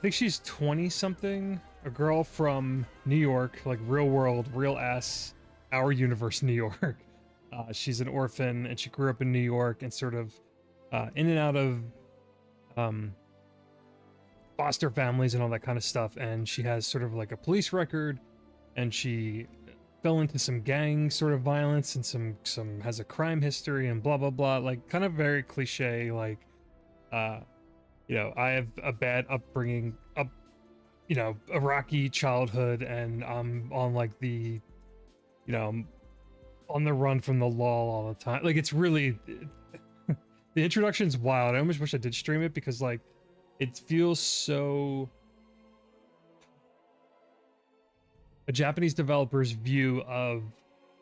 think she's 20 something, a girl from New York, like real world, real ass, our universe, New York. She's an orphan and she grew up in New York and sort of in and out of um, foster families and all that kind of stuff. And she has sort of like a police record, and she fell into some gang sort of violence and some has a crime history and blah blah blah, like kind of very cliche, like uh I have a bad upbringing, a rocky childhood, and I'm on like I'm on the run from the law all the time. Like it's really, the introduction's wild. I almost wish I did stream it because like it feels so a Japanese developer's view of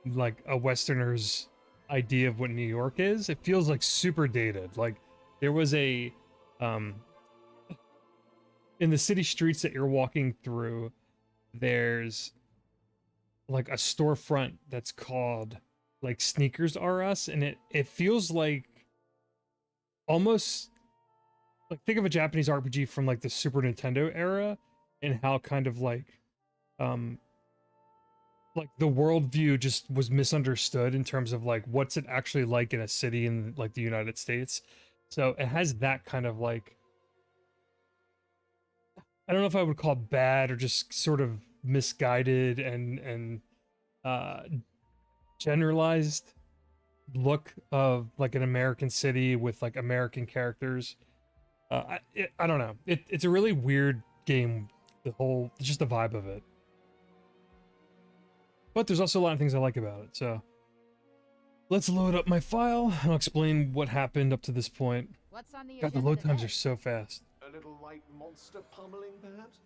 like a Westerner's idea of what New York is. It feels like super dated. Like there was a um in the city streets that you're walking through, there's like a storefront that's called like Sneakers R Us, and it feels like almost like, think of a Japanese RPG from like the Super Nintendo era, and how kind of um like the worldview just was misunderstood in terms of like what's it actually like in a city in like the United States. So it has that kind of like, I don't know if I would call it bad or just sort of misguided and uh generalized look of like an American city with like American characters. I don't know. It's a really weird game. Just the vibe of it. But there's also a lot of things I like about it. So let's load up my file and I'll explain what happened up to this point. What's on the God, the agenda load times today? are so fast. A little white monster pummeling, perhaps?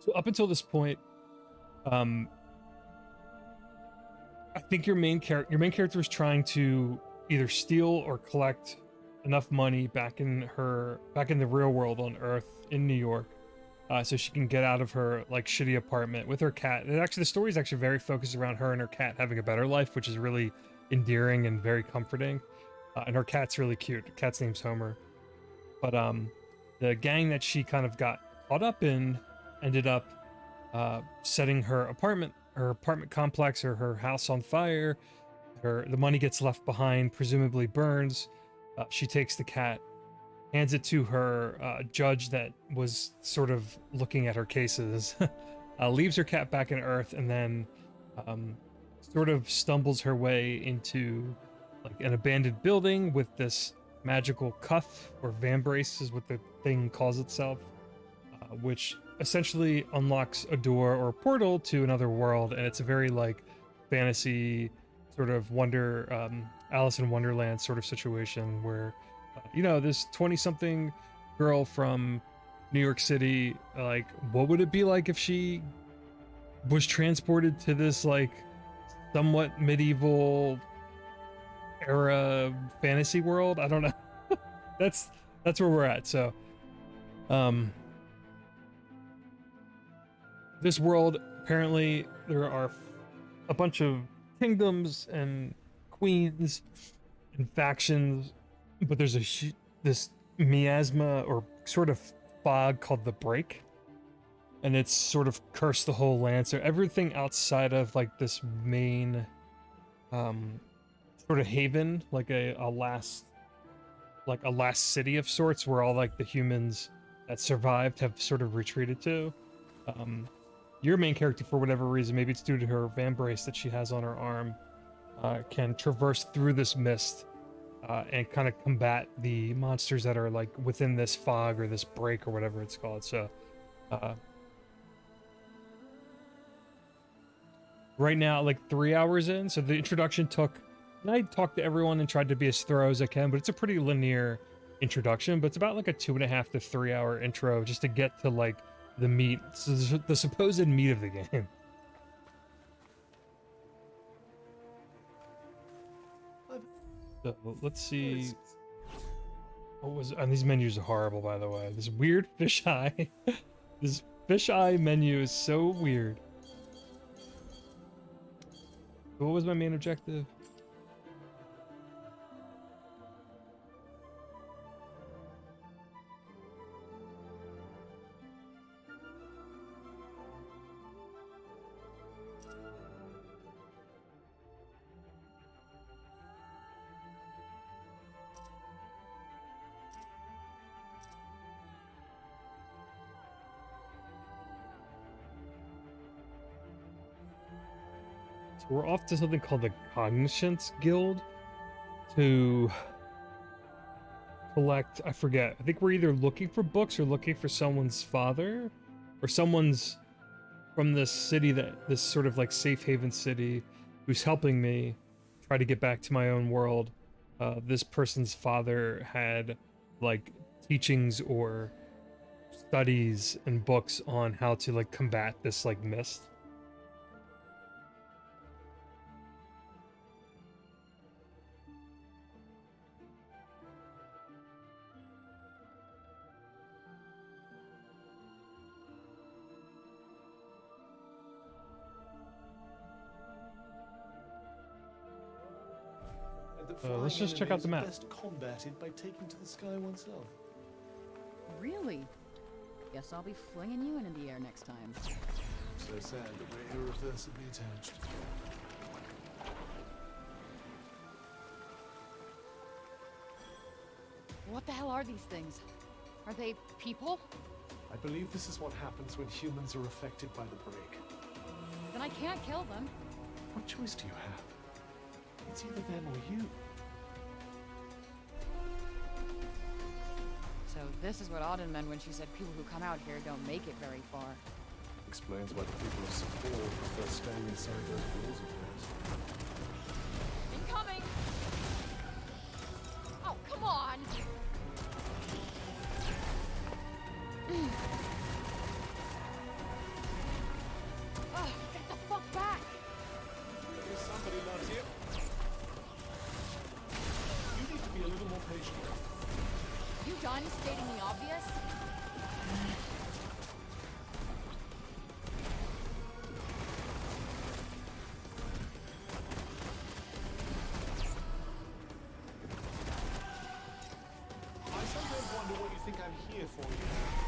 So up until this point, I think your main character is trying to either steal or collect enough money back in the real world on Earth in New York, so she can get out of her like shitty apartment with her cat. And actually, the story is actually very focused around her and her cat having a better life, which is really endearing and very comforting. And her cat's really cute. Her cat's name's Homer. But the gang that she kind of got caught up in ended up setting her apartment complex or her house on fire. The money gets left behind, presumably burns. She takes the cat, hands it to her judge that was sort of looking at her cases, leaves her cat back in Earth, and then sort of stumbles her way into like an abandoned building with this magical cuff, or vambrace is what the thing calls itself, which essentially unlocks a door or a portal to another world. And it's a very like fantasy sort of Alice in Wonderland sort of situation where this 20-something girl from New York City, like what would it be like if she was transported to this like somewhat medieval era fantasy world? I don't know. that's where we're at. So this world, apparently there are a bunch of kingdoms and queens and factions, but there's this miasma or sort of fog called the Break, and it's sort of cursed the whole land. So everything outside of like this main sort of haven, like a last city of sorts, where all like the humans that survived have sort of retreated to. Your main character, for whatever reason, maybe it's due to her vambrace that she has on her arm, can traverse through this mist and kind of combat the monsters that are like within this fog or this break or whatever it's called. So right now, like 3 hours in, so the introduction took, and I talked to everyone and tried to be as thorough as I can, but it's a pretty linear introduction, but it's about like a 2.5 to 3 hour intro just to get to like the meat, so the supposed meat of the game. So let's see. What was? And these menus are horrible, by the way. This weird fisheye. This fisheye menu is so weird. What was my main objective? So we're off to something called the Cognizance Guild to collect, I forget. I think we're either looking for books or looking for someone's father or someone's from this city, that this sort of like safe haven city, who's helping me try to get back to my own world. This person's father had like teachings or studies and books on how to like combat this like mist. Let's just check out the map. Best combated by taking to the sky oneself. Really? Guess I'll be flinging you into the air next time. So sad that we're irreversibly attached. What the hell are these things? Are they people? I believe this is what happens when humans are affected by the break. Then I can't kill them. What choice do you have? It's either them or you. So this is what Auden meant when she said people who come out here don't make it very far. Explains why the people of Sepul prefer staying inside those walls of theirs. Incoming! Oh, come on! Get the fuck back! At least somebody loves you. You need to be a little more patient. You done stating the obvious? I sometimes wonder what you think I'm here for, you know.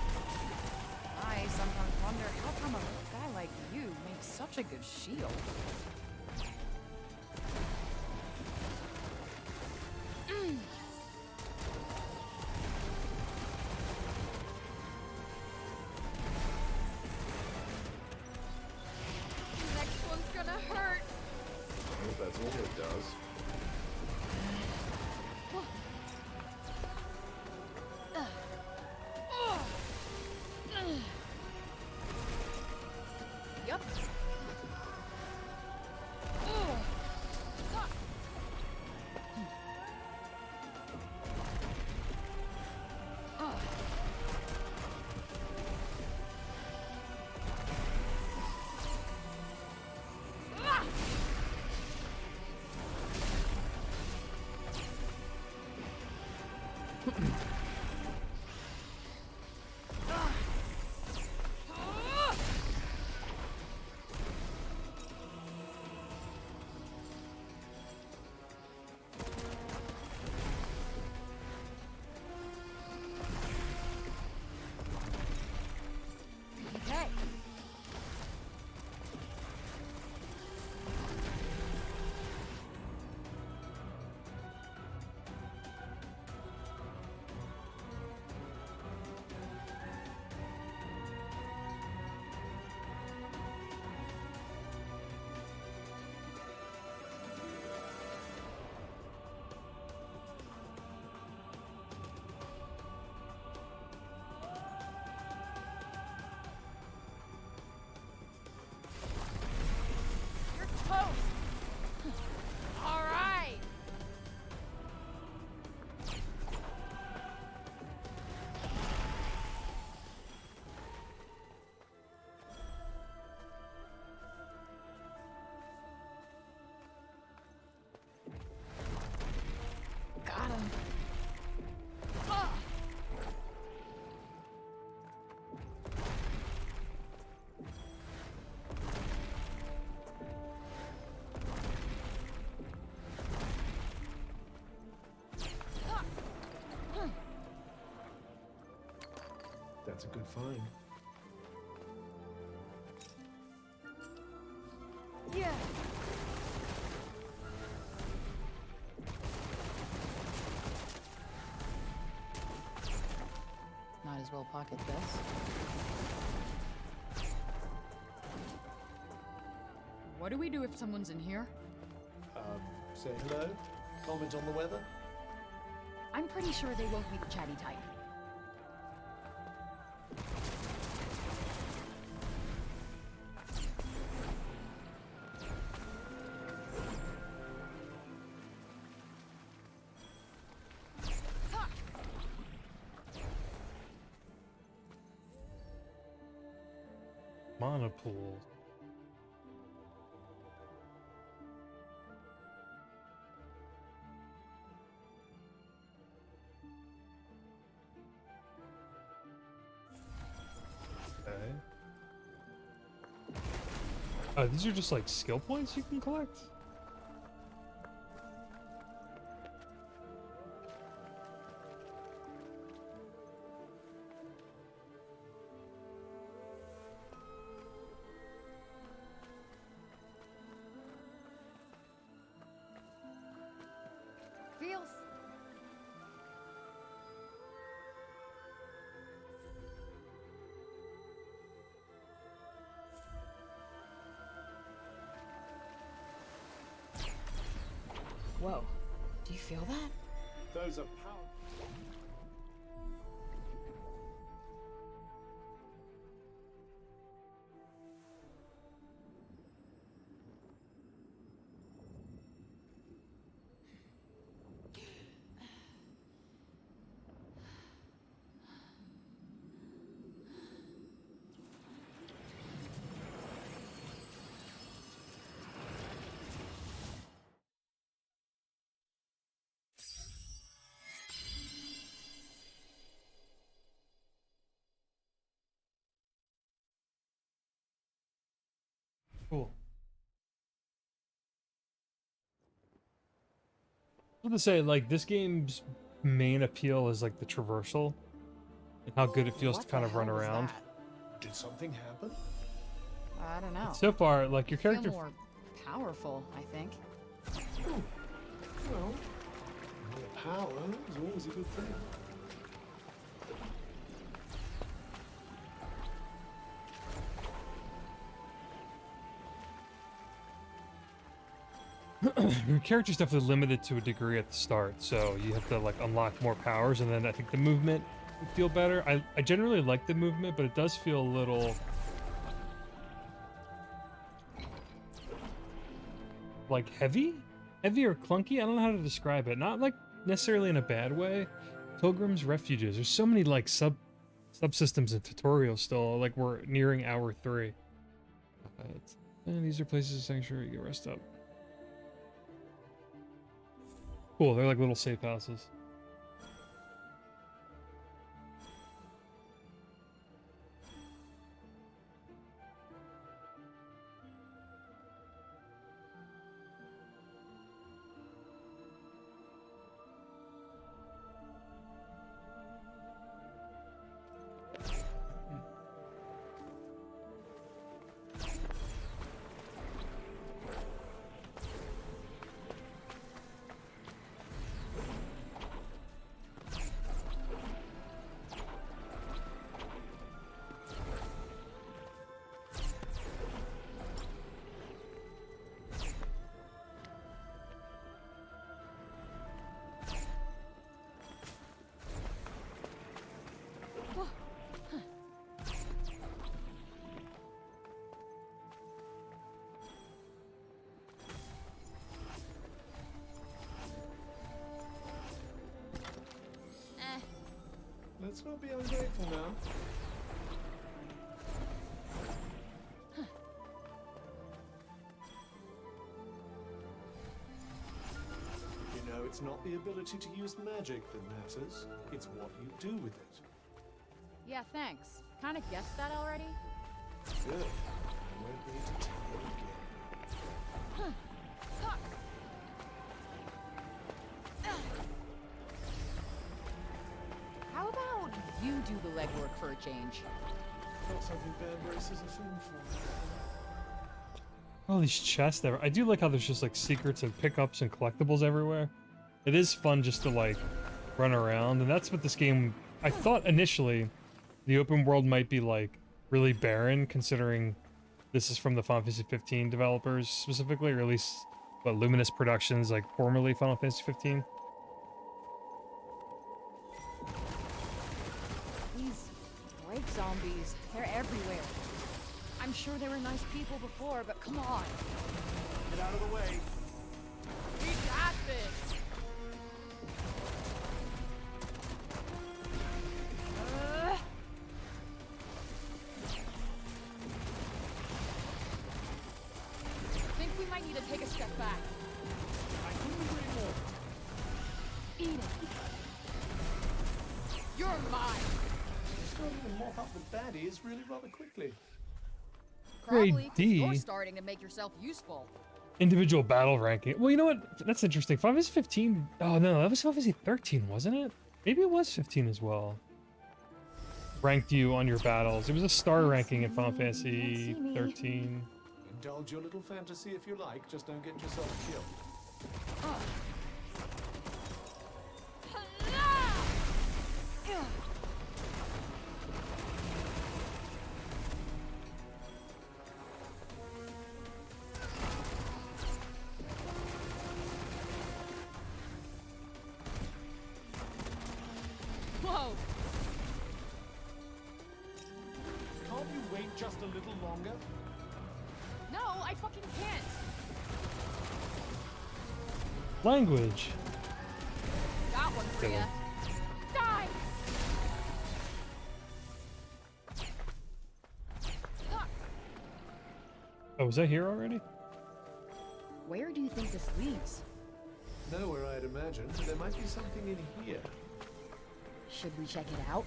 I sometimes wonder how come a guy like you makes such a good shield. Next one's gonna hurt. I hope that's all it does. Yep. Okay. That's a good find. Yeah. Might as well pocket this. What do we do if someone's in here? Say hello? Comment on the weather? I'm pretty sure they won't be the chatty type. Monopool. Okay. These are just like skill points you can collect? Feels. Whoa. Do you feel that? Those are power. Cool. I was gonna say, like, this game's main appeal is like the traversal and how good it feels to What kind the of run hell was around. that? Did something happen? I don't know. So far, like your Feel character, more powerful, I think. Oh, well, more power is always a good thing. your character's definitely limited to a degree at the start, so you have to like unlock more powers, and then I think the movement would feel better. I generally like the movement, but it does feel a little like heavy or clunky. I don't know how to describe it. Not like necessarily in a bad way. Pilgrim's Refuges. There's so many like subsystems and tutorials still. Like we're nearing hour 3. And these are places of sanctuary. You get rest up. Cool. They're like little safe houses. Let's not be ungrateful now. You know, it's not the ability to use magic that matters. It's what you do with it. Yeah, thanks. Kinda guessed that already. Good. I won't need to tell you again. How about you do the legwork for a change. Not something band races are famed for. Oh, these chests there. I do like how there's just like secrets and pickups and collectibles everywhere. It is fun just to like run around, and that's what this game. I thought initially the open world might be like really barren, considering this is from the Final Fantasy 15 developers specifically, or at least what Luminous Productions, like formerly Final Fantasy 15. These break zombies, they're everywhere. I'm sure they were nice people before, but come on. Get out of the way. We got this. Think we might need to take a step back. I couldn't agree more. Eat it. You're mine. You're starting to mop up the baddies really rather quickly. Probably 'cause D. you're starting to make yourself useful. Individual battle ranking. Well, you know what? That's interesting. Final Fantasy 15. Oh no, that was Final Fantasy 13, wasn't it? Maybe it was 15 as well. Ranked you on your battles. It was a star ranking in Final Fantasy 13. Indulge your little fantasy if you like, just don't get yourself killed. Whoa! Can't you wait just a little longer? No, I fucking can't. Language. Got one for Kill ya. him. Die! Oh, was that here already? Where do you think this leads? Nowhere, I'd imagine. There might be something in here. Should we check it out?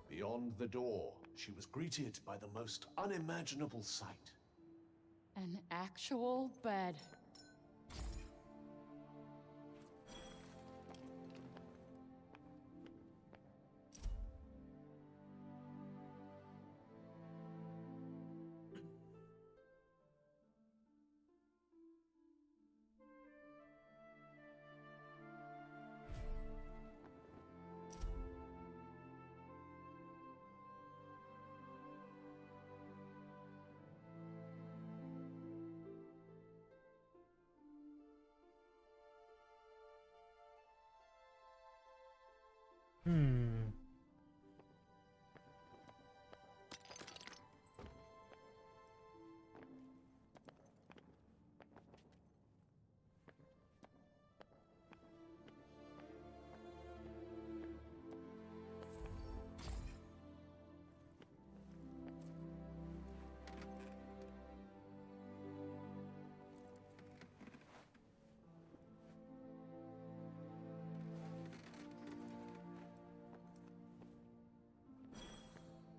Beyond the door, she was greeted by the most unimaginable sight. An actual bed. Hmm.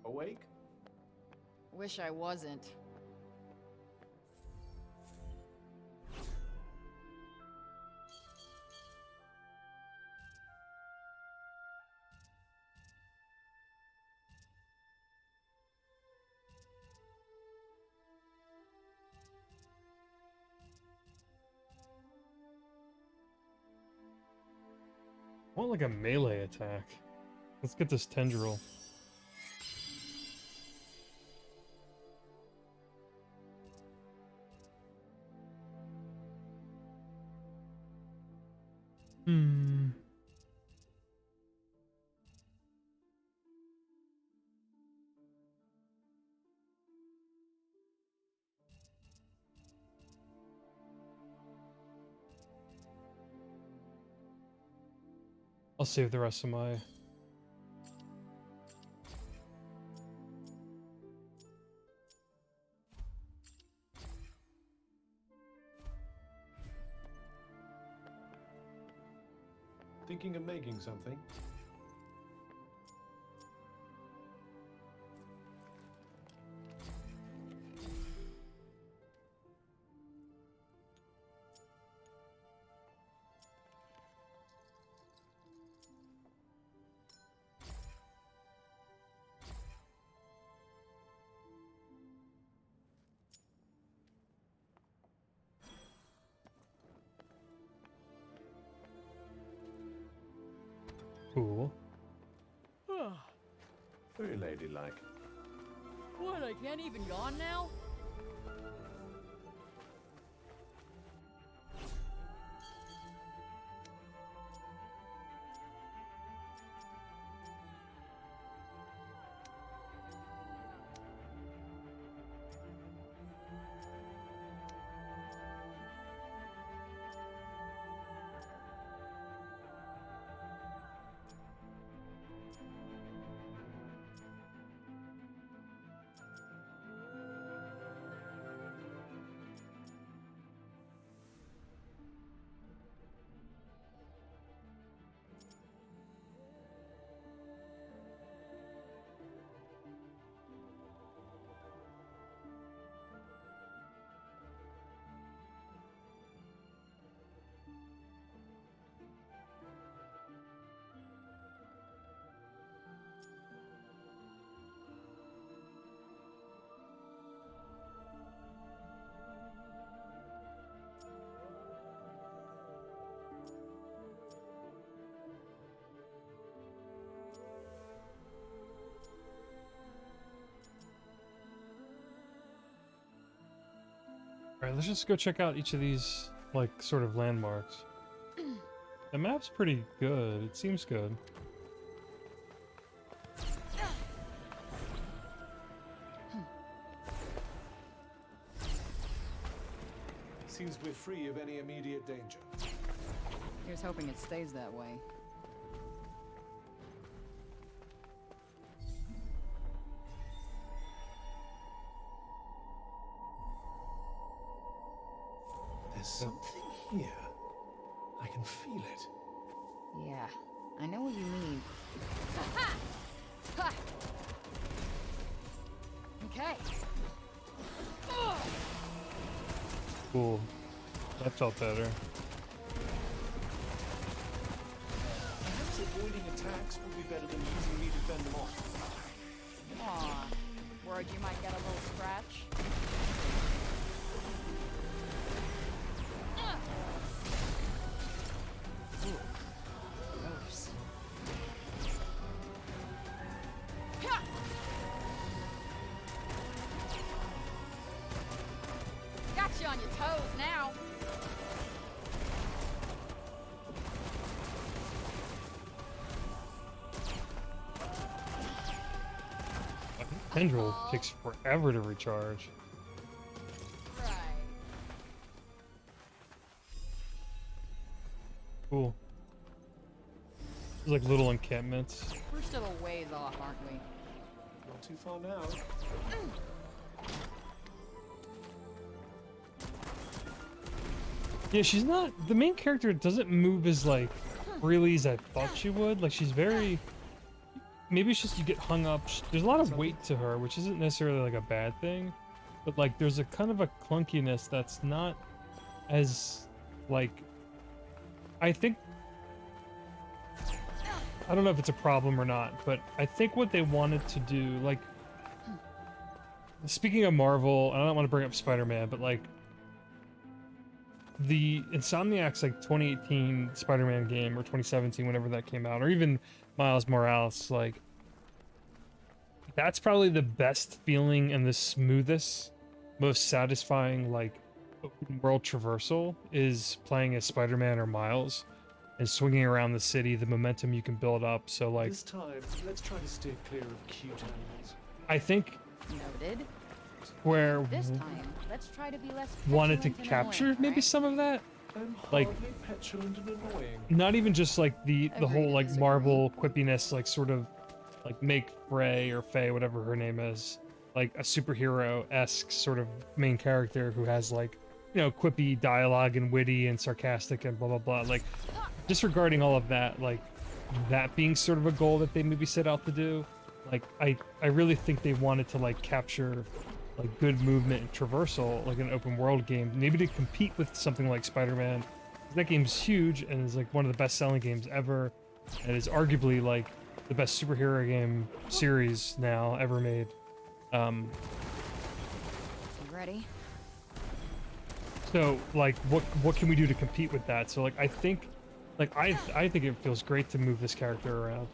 Awake? Wish I wasn't. I want like a melee attack. Let's get this tendril. Hmm. I'll save the rest of my. Thinking of making something? Cool. Very ladylike. What, I can't even yawn now? Alright, let's just go check out each of these, like, sort of landmarks. The map's pretty good. It seems good. Seems we're free of any immediate danger. Here's hoping it stays that way. There's something here. I can feel it. Yeah, I know what you mean. Okay. Cool. That felt better. Perhaps avoiding attacks would be better than using me to fend them off. Aw, worried you might get a little scratch? Ooh, gross. Got you on your toes now. Tendril takes forever to recharge. Right. Cool. There's like little encampments. We're still a ways off, aren't we? Not too far now. Yeah, she's not. The main character doesn't move as like freely as I thought she would. Like she's very. Maybe it's just you get hung up. There's a lot of weight to her, which isn't necessarily like a bad thing, but like there's a kind of a clunkiness that's not as like. I think. I don't know if it's a problem or not, but I think what they wanted to do, like. Speaking of Marvel, I don't want to bring up Spider-Man, but like. The Insomniac's like 2018 Spider-Man game or 2017, whenever that came out, or even Miles Morales, like that's probably the best feeling and the smoothest, most satisfying like open world traversal is playing as Spider-Man or Miles and swinging around the city, the momentum you can build up. So like This time, let's try to steer clear of cute animals. I think Noted. where This time, let's try to be less wanted to petulant and capture annoying, maybe right? some of that, I'm Like- hardly petulant and annoying. Not even just like the Agree whole to like disagree. Marvel quippiness, like sort of like make Frey or Faye, whatever her name is, like a superhero-esque sort of main character who has like, you know, quippy dialogue and witty and sarcastic and blah blah blah. Like disregarding all of that, like that being sort of a goal that they maybe set out to do. Like I really think they wanted to like capture like good movement and traversal, like an open world game, maybe to compete with something like Spider-Man. That game's huge and is like one of the best selling games ever, and is arguably like the best superhero game series now ever made. You ready? So like what can we do to compete with that? So like I think it feels great to move this character around,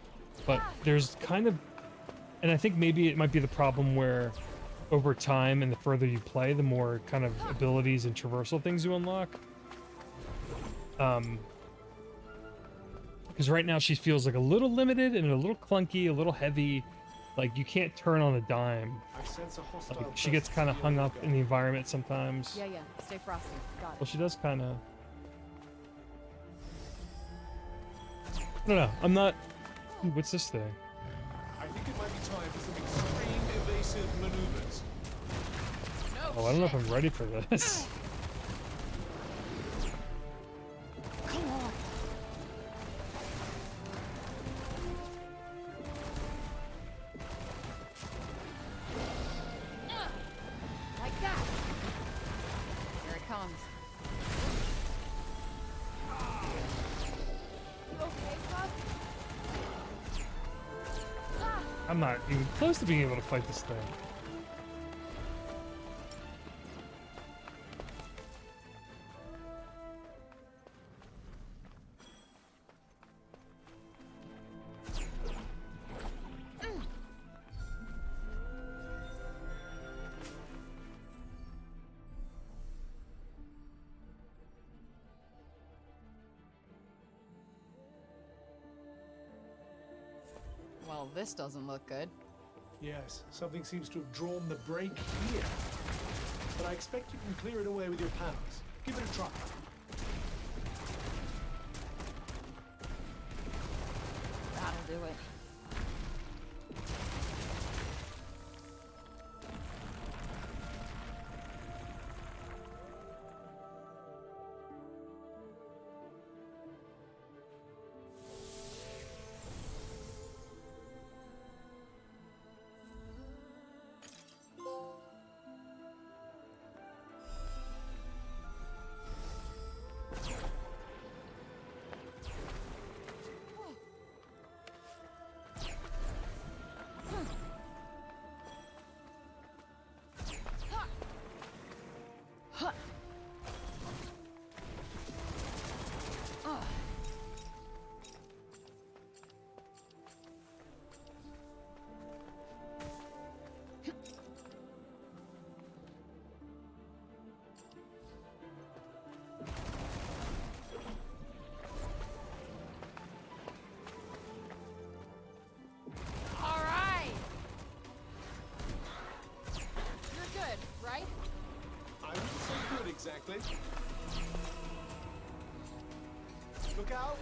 but there's kind of, and I think maybe it might be the problem where over time and the further you play, the more kind of abilities and traversal things you unlock. Because right now she feels like a little limited and a little clunky, a little heavy. Like you can't turn on a dime. I sense a hostile Like she gets kind of hung up in the environment sometimes. Yeah, stay frosty. Got Well, it. she does kind of. I don't know. I'm not. Ooh, what's this thing? I think it might be time for some extreme evasive maneuvers. Oh, I don't know if I'm ready for this. Come on. Like that. Here it comes. You okay, bud? I'm not even close to being able to fight this thing. Well, this doesn't look good. Yes, something seems to have drawn the break here. But I expect you can clear it away with your powers. Give it a try. That'll do it. All right. You're good, right? I wouldn't say good exactly. Look out!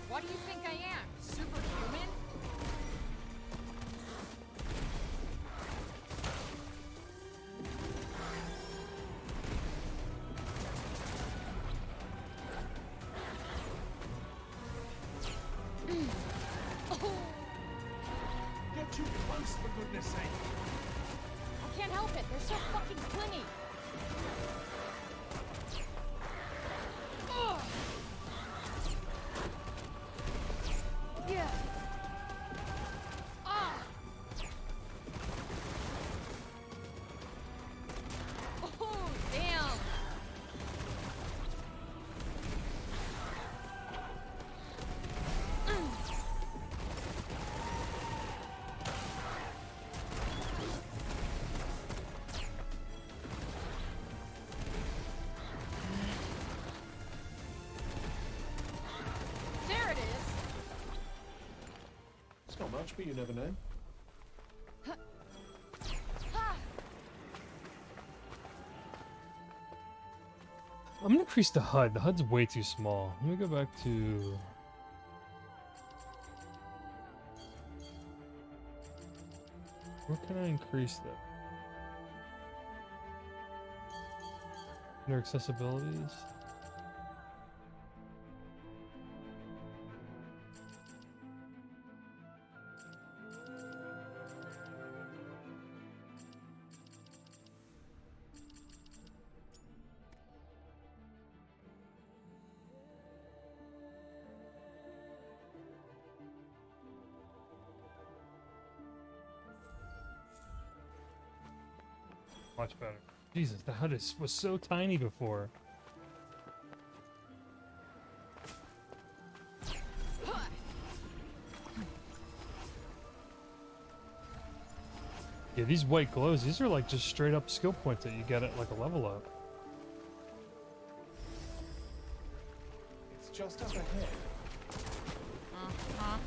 What do you think I am? Superhuman? You're too close, for goodness sake! I can't help it. They're so fucking clingy. Ugh. Yeah. Ah. Oh, damn. There it is. It's not much, but you never know. Ha. increase the HUD. The HUD's way too small. Let me go back to... Where can I increase that? Under accessibilities? Much better. Jesus, the HUD was so tiny before. Yeah, these white glows, these are like just straight up skill points that you get at like a level up. It's just up ahead. Uh-huh.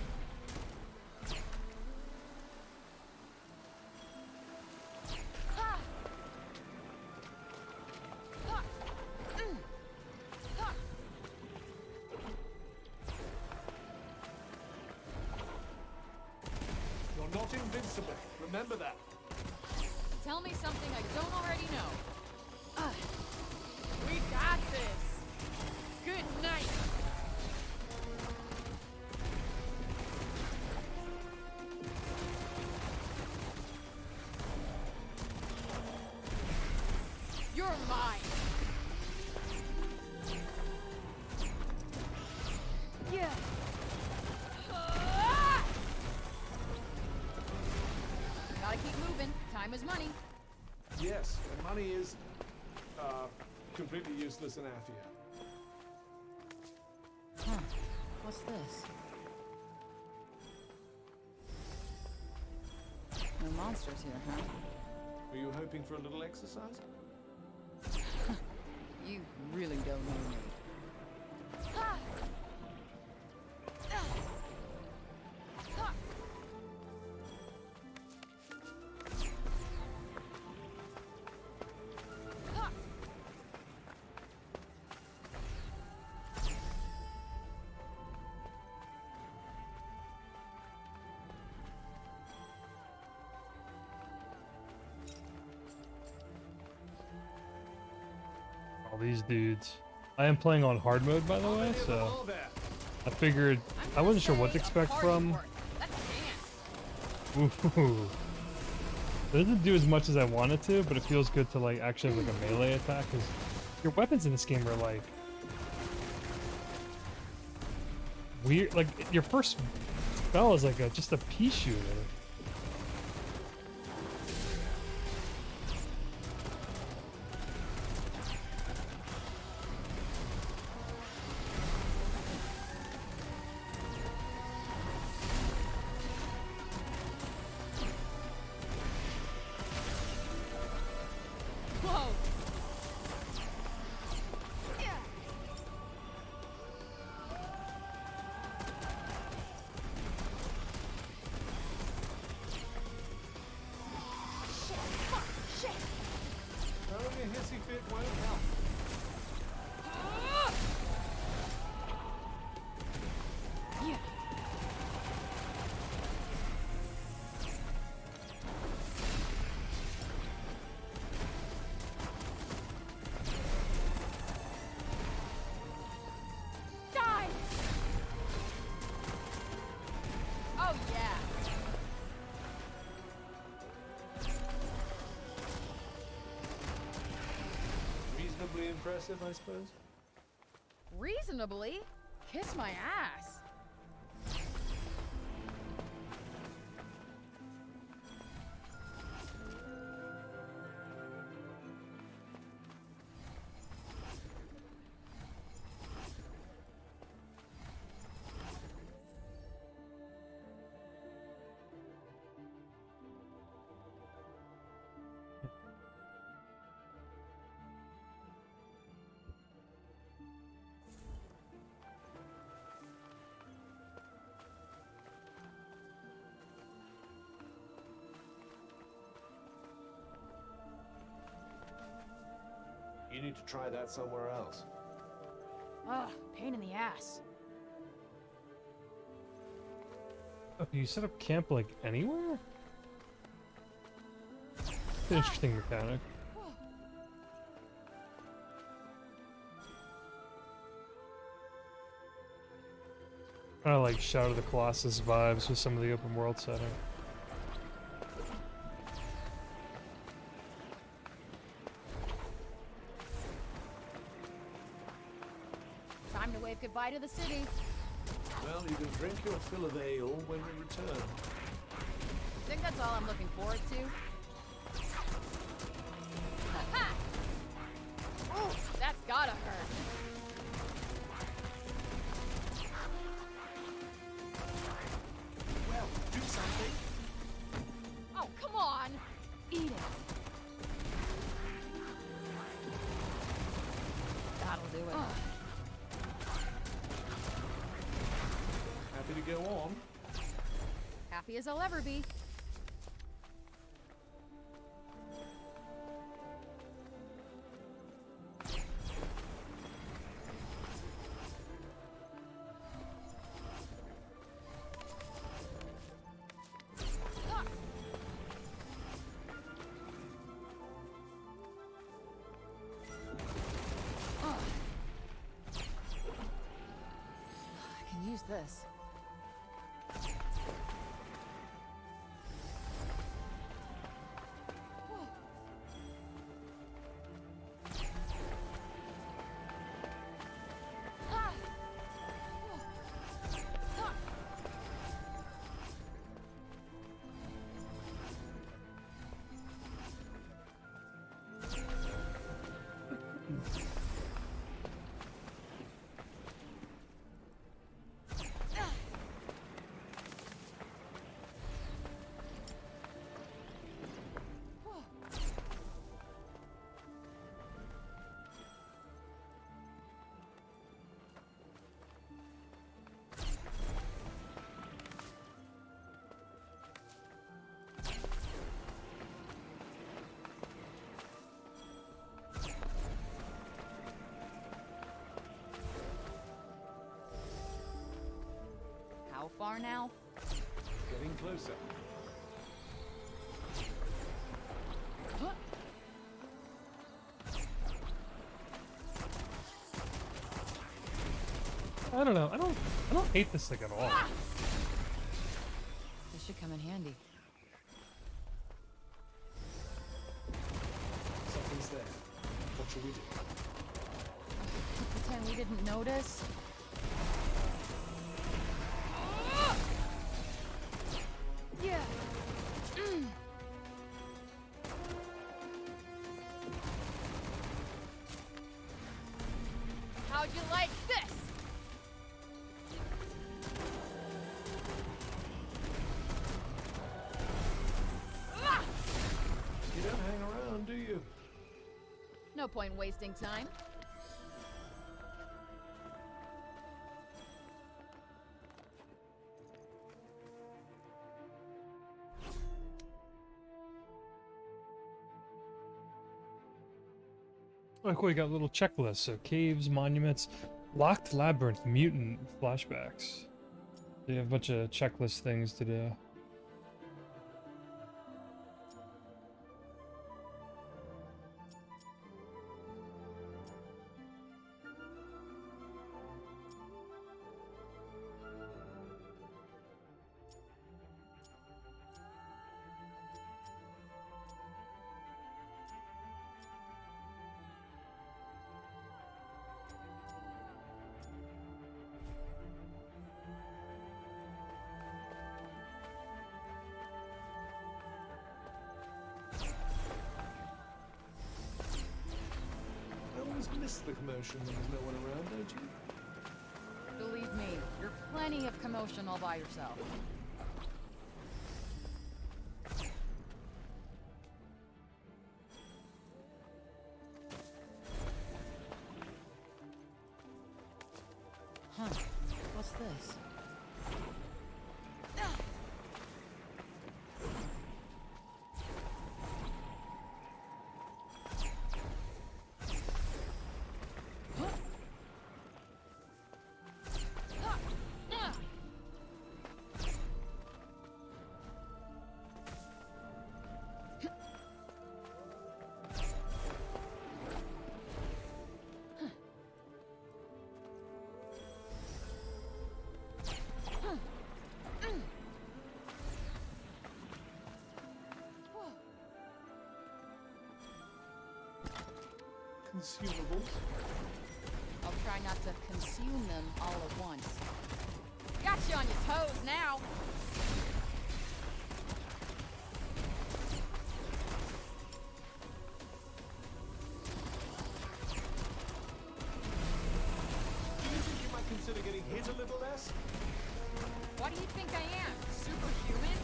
You're not invincible. Remember that. Tell me something I don't already know. We got this. Good night. You're mine. Yeah. Gotta keep moving. Time is money. Yes, and money is completely useless in Athia. Huh. What's this? No monsters here, huh? Were you hoping for a little exercise? You really don't know me. All these dudes. I am playing on hard mode, by the way, so I figured I wasn't sure what to expect from. Ooh. It doesn't do as much as I wanted to, but it feels good to like actually have like a melee attack because your weapons in this game are like weird. Like your first spell is like just a pea shooter. Whoa! Only a hissy fit won't help. Yeah. Die! Oh yeah. Reasonably impressive, I suppose. Reasonably? Kiss my ass. You need to try that somewhere else. Ugh, pain in the ass. Oh, can you set up camp like anywhere? It's an interesting mechanic. Kind of like Shadow of the Colossus vibes with some of the open world setting. Time to wave goodbye to the city. Well, you can drink your fill of ale when we return. Think that's all I'm looking forward to? Ha! Ooh, that's gotta hurt. Well, do something. Oh, come on! Eat it. That'll do it. Happy to go on. Happy as I'll ever be. I can use this. How far now? Getting closer. I don't know. I don't hate this thing at all. This should come in handy. Something's there. What shall we do? Pretend we didn't notice. Yeah. How'd you like this? You don't hang around, do you? No point wasting time. Oh, cool. You got a little checklist. So caves, monuments, locked labyrinth, mutant, flashbacks. So you have a bunch of checklist things to do. I always miss the commotion when there's no one around, don't you? Believe me, you're plenty of commotion all by yourself. Huh. What's this? consumables. I'll try not to consume them all at once. Got you on your toes now. Do you think you might consider getting hit a little less? What do you think I am? Superhuman?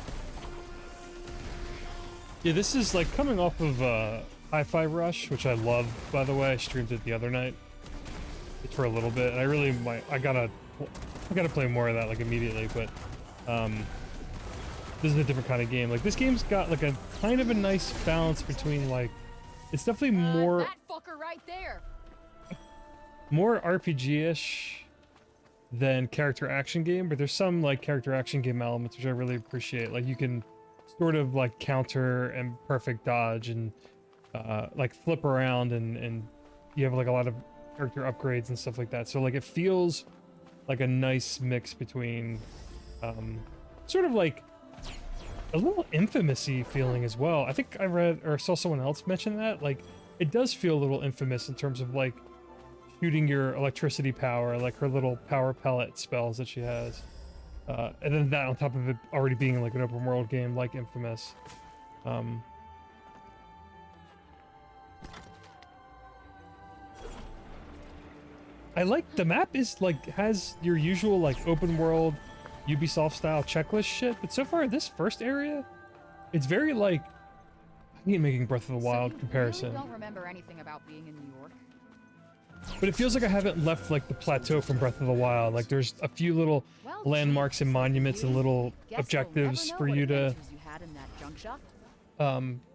Yeah, this is like coming off of Hi-Fi Rush, which I love, by the way. I streamed it the other night for a little bit, and I really might. I gotta play more of that like immediately. But this is a different kind of game. Like this game's got like a kind of a nice balance between like it's definitely more That fucker right there. more RPG-ish than character action game, but there's some like character action game elements which I really appreciate. Like you can sort of like counter and perfect dodge and like flip around and you have like a lot of character upgrades and stuff like that. So like it feels like a nice mix between sort of like a little infamous-y feeling as well. I think I read or saw someone else mention that. Like it does feel a little infamous in terms of like shooting your electricity power, like her little power pellet spells that she has. And then that on top of it already being like an open world game like Infamous. I like the map is like has your usual like open world Ubisoft style checklist shit, but so far this first area, it's very like I hate making Breath of the Wild comparison. Really don't remember anything about being in New York. But it feels like I haven't left like the plateau from Breath of the Wild. Like there's a few little Well, landmarks and monuments and little Guess objectives we'll for never know you what to adventures you had in that junk shop.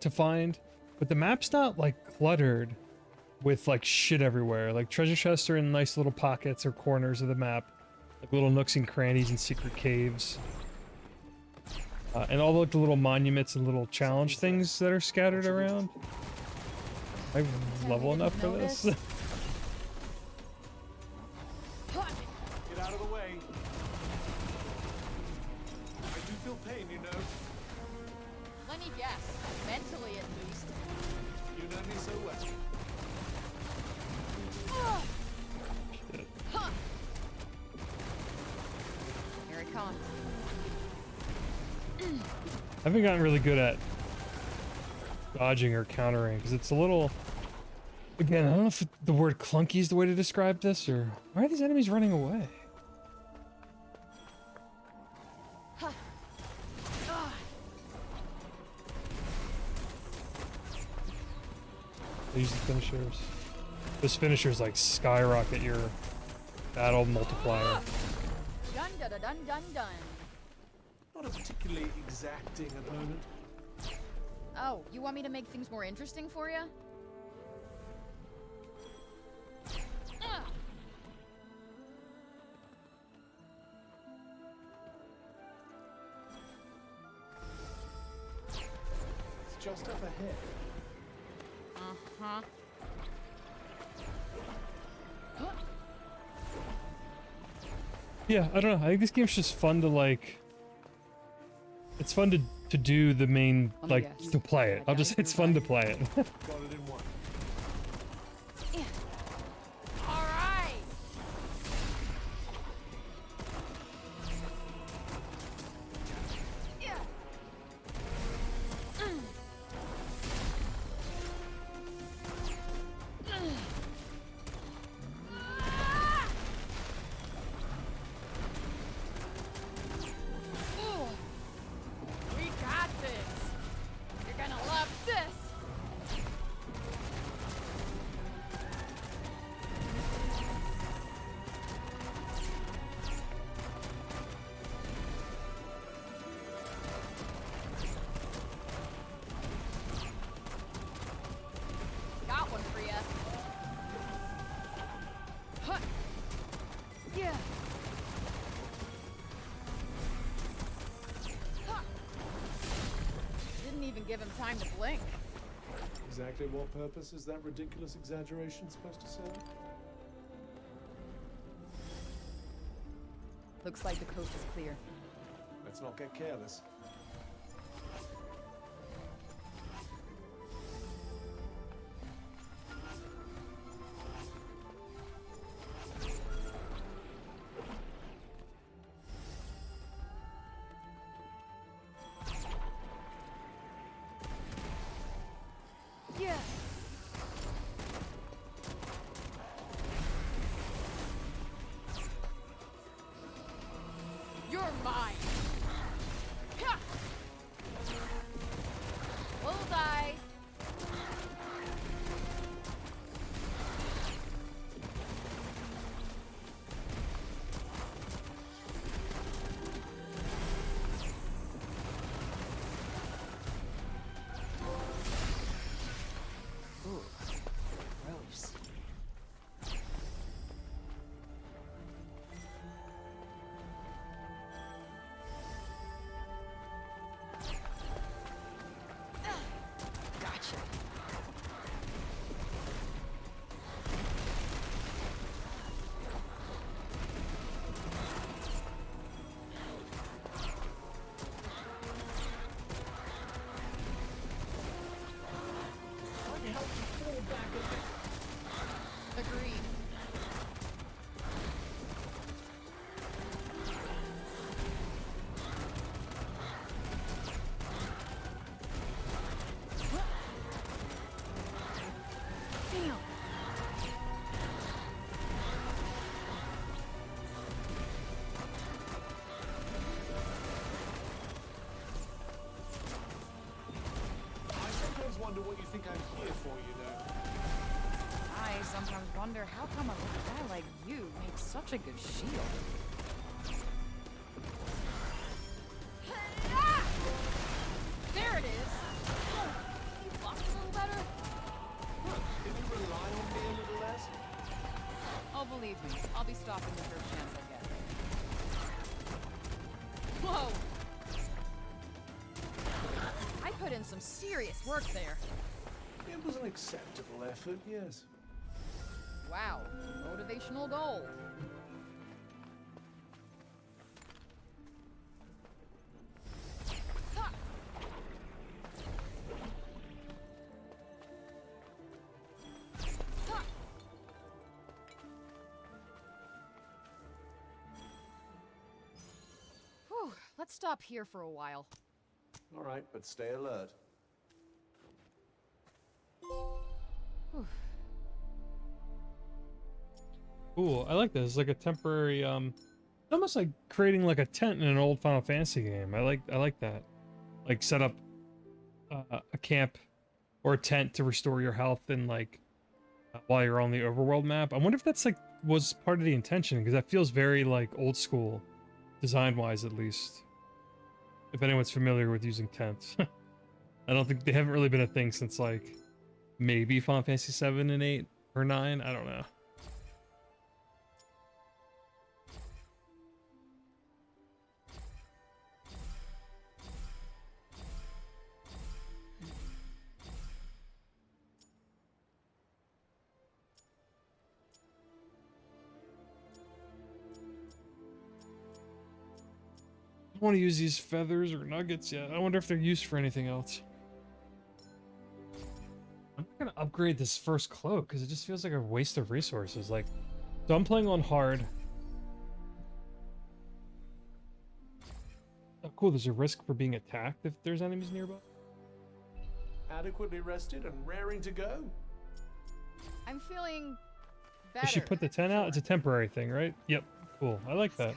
to find. But the map's not like cluttered with like shit everywhere. Like treasure chests are in nice little pockets or corners of the map, like little nooks and crannies and secret caves. And all like the little monuments and little challenge things that are scattered around. I level enough for this. Get out of the way. I do feel pain, you know. Let me guess. Mentally, at least. You know me so well. Huh. Here it comes. I haven't gotten really good at dodging or countering because it's a little. Again, I don't know if the word clunky is the way to describe this, or why are these enemies running away? Huh. Ah. They use the finishers. Those finishers like skyrocket your battle multiplier. Dun dun dun dun dun dun. Not a particularly exacting opponent. Oh, you want me to make things more interesting for you? It's just up ahead. Uh-huh. Yeah, I don't know. I think this game's just fun to like. It's fun to do the main Let me like guess. to play it. I'll just it's fun to play it. Got it in one. All right. Yeah. We got this. You're gonna love this. Got one for ya. Huh. Yeah. Huh. Didn't even give him time to blink. Exactly what purpose is that ridiculous exaggeration supposed to serve? Looks like the coast is clear. Let's not get careless. You're mine. Ha! Bullseye. Ooh, gross. Gotcha. Trying to help you fall back a bit. Agreed. Damn. I sometimes wonder what you think I'm here for, you know. I sometimes wonder how come a little guy like you makes such a good shield. There it is! You blocked a little better? Can you rely on me a little less? Oh, believe me, I'll be stopping the first chance I get. Whoa! I put in some serious work there. It was an acceptable effort, yes. Wow, motivational gold. Ha! Ha! Whew, let's stop here for a while. All right, but stay alert. Cool. I like this. It's like a temporary, almost like creating like a tent in an old Final Fantasy game. I like that. Like set up a camp or a tent to restore your health and like while you're on the overworld map. I wonder if that's like was part of the intention, because that feels very like old school, design-wise at least. If anyone's familiar with using tents. I don't think they haven't really been a thing since like maybe Final Fantasy 7 and 8 or 9. I don't know. I don't want to use these feathers or nuggets yet. I wonder if they're used for anything else. I'm not gonna upgrade this first cloak because it just feels like a waste of resources. Like, so I'm playing on hard. Oh, cool. There's a risk for being attacked if there's enemies nearby. Adequately rested and raring to go? I'm feeling better. Did she put the tent out? It's a temporary thing, right? Yep. Cool. I like that.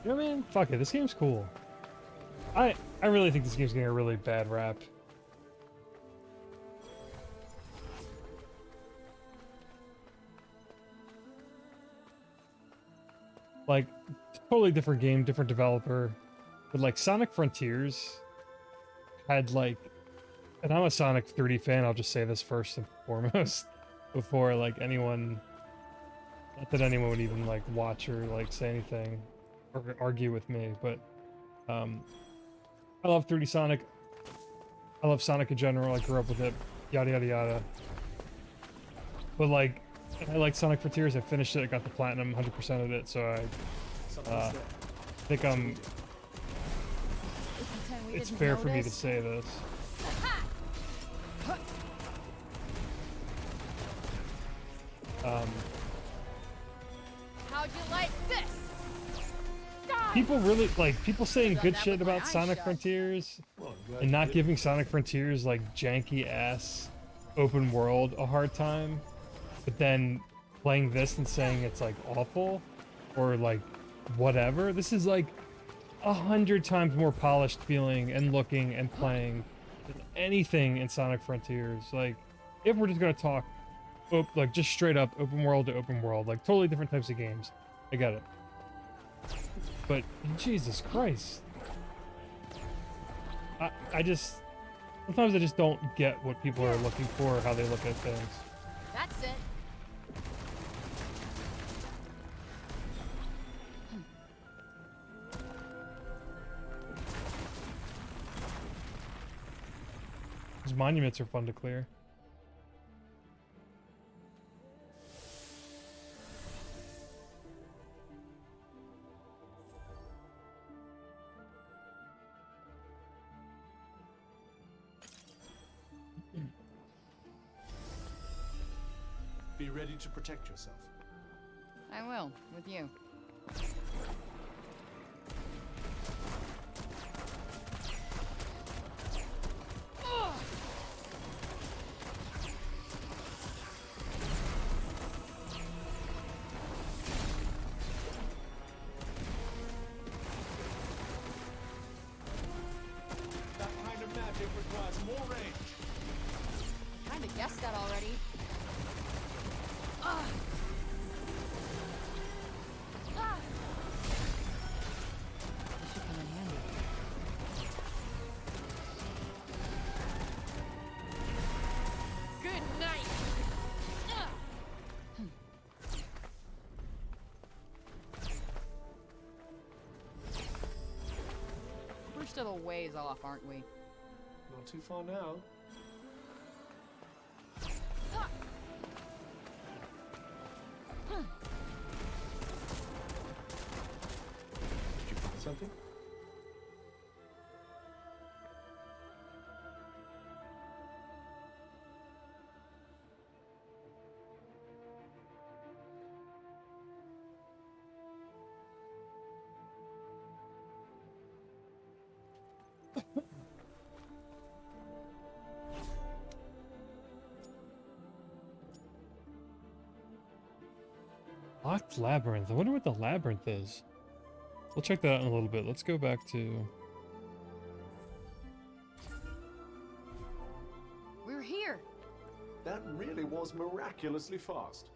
You know, man, fuck it. This game's cool. I really think this game's getting a really bad rap. Like, totally different game, different developer. But like Sonic Frontiers had like, and I'm a Sonic 3D fan, I'll just say this first and foremost before like anyone, not that anyone would even like watch or like say anything or argue with me, but I love 3D Sonic. I love Sonic in general. I grew up with it, yada yada yada. But like, I like Sonic Frontiers. I finished it. I got the platinum, 100% of it. So I think it's fair for me to say this. How'd you like this? Die! people really like people saying Got good that shit with my about eyes Sonic shut. Frontiers Well, I'm glad and you not did. giving Sonic Frontiers like janky ass open world a hard time, but then playing this and saying it's like awful or like whatever. This is like 100 times more polished feeling and looking and playing than anything in Sonic Frontiers. Like, if we're just gonna talk, like just straight up open world to open world, like totally different types of games. I get it, but Jesus Christ, I just sometimes I just don't get what people are looking for or how they look at things. That's it. These monuments are fun to clear. Be ready to protect yourself. I will, with you. That kind of magic requires more range. Kinda guessed that already. Ah. Ah. This should come in handy. Good night. Ah. We're still a ways off, aren't we? Not too far now. Ah. Did you find something? Locked labyrinth. I wonder what the labyrinth is. We'll check that out in a little bit. Let's go back to. We're here. That really was miraculously fast.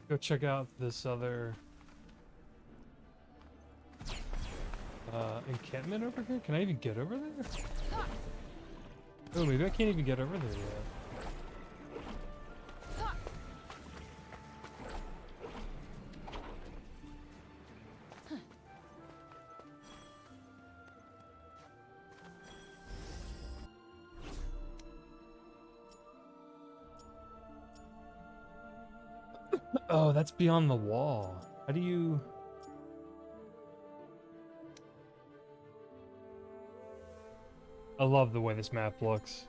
Go check out this other encampment over here. Can I even get over there? Oh, maybe I can't even get over there yet. Oh, that's beyond the wall. How do you... I love the way this map looks.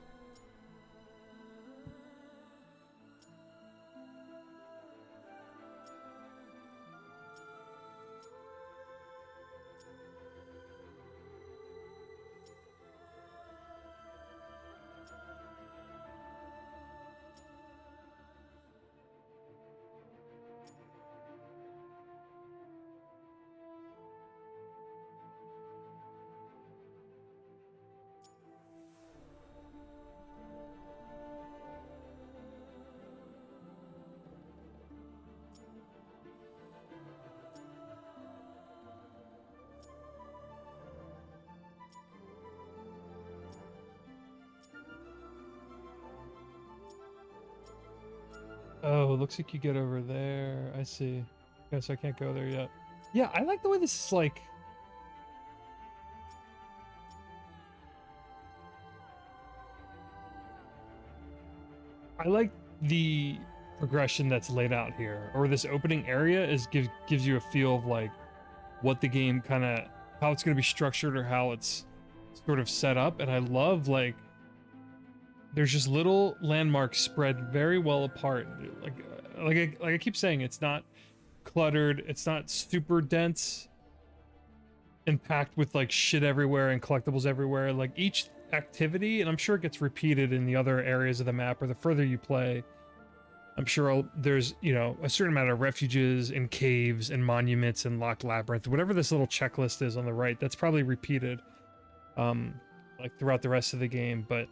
Oh, it looks like you get over there. I see. Guess I can't go there yet. Yeah, I like the way this is like I like the progression that's laid out here, or this opening area gives you a feel of like what the game kind of, how it's going to be structured or how it's sort of set up. And I love like there's just little landmarks spread very well apart. Like I keep saying, it's not cluttered, it's not super dense and packed with like shit everywhere and collectibles everywhere. Like each activity, and I'm sure it gets repeated in the other areas of the map or the further you play, I'm sure there's, you know, a certain amount of refuges and caves and monuments and locked labyrinth, whatever this little checklist is on the right, that's probably repeated like throughout the rest of the game. But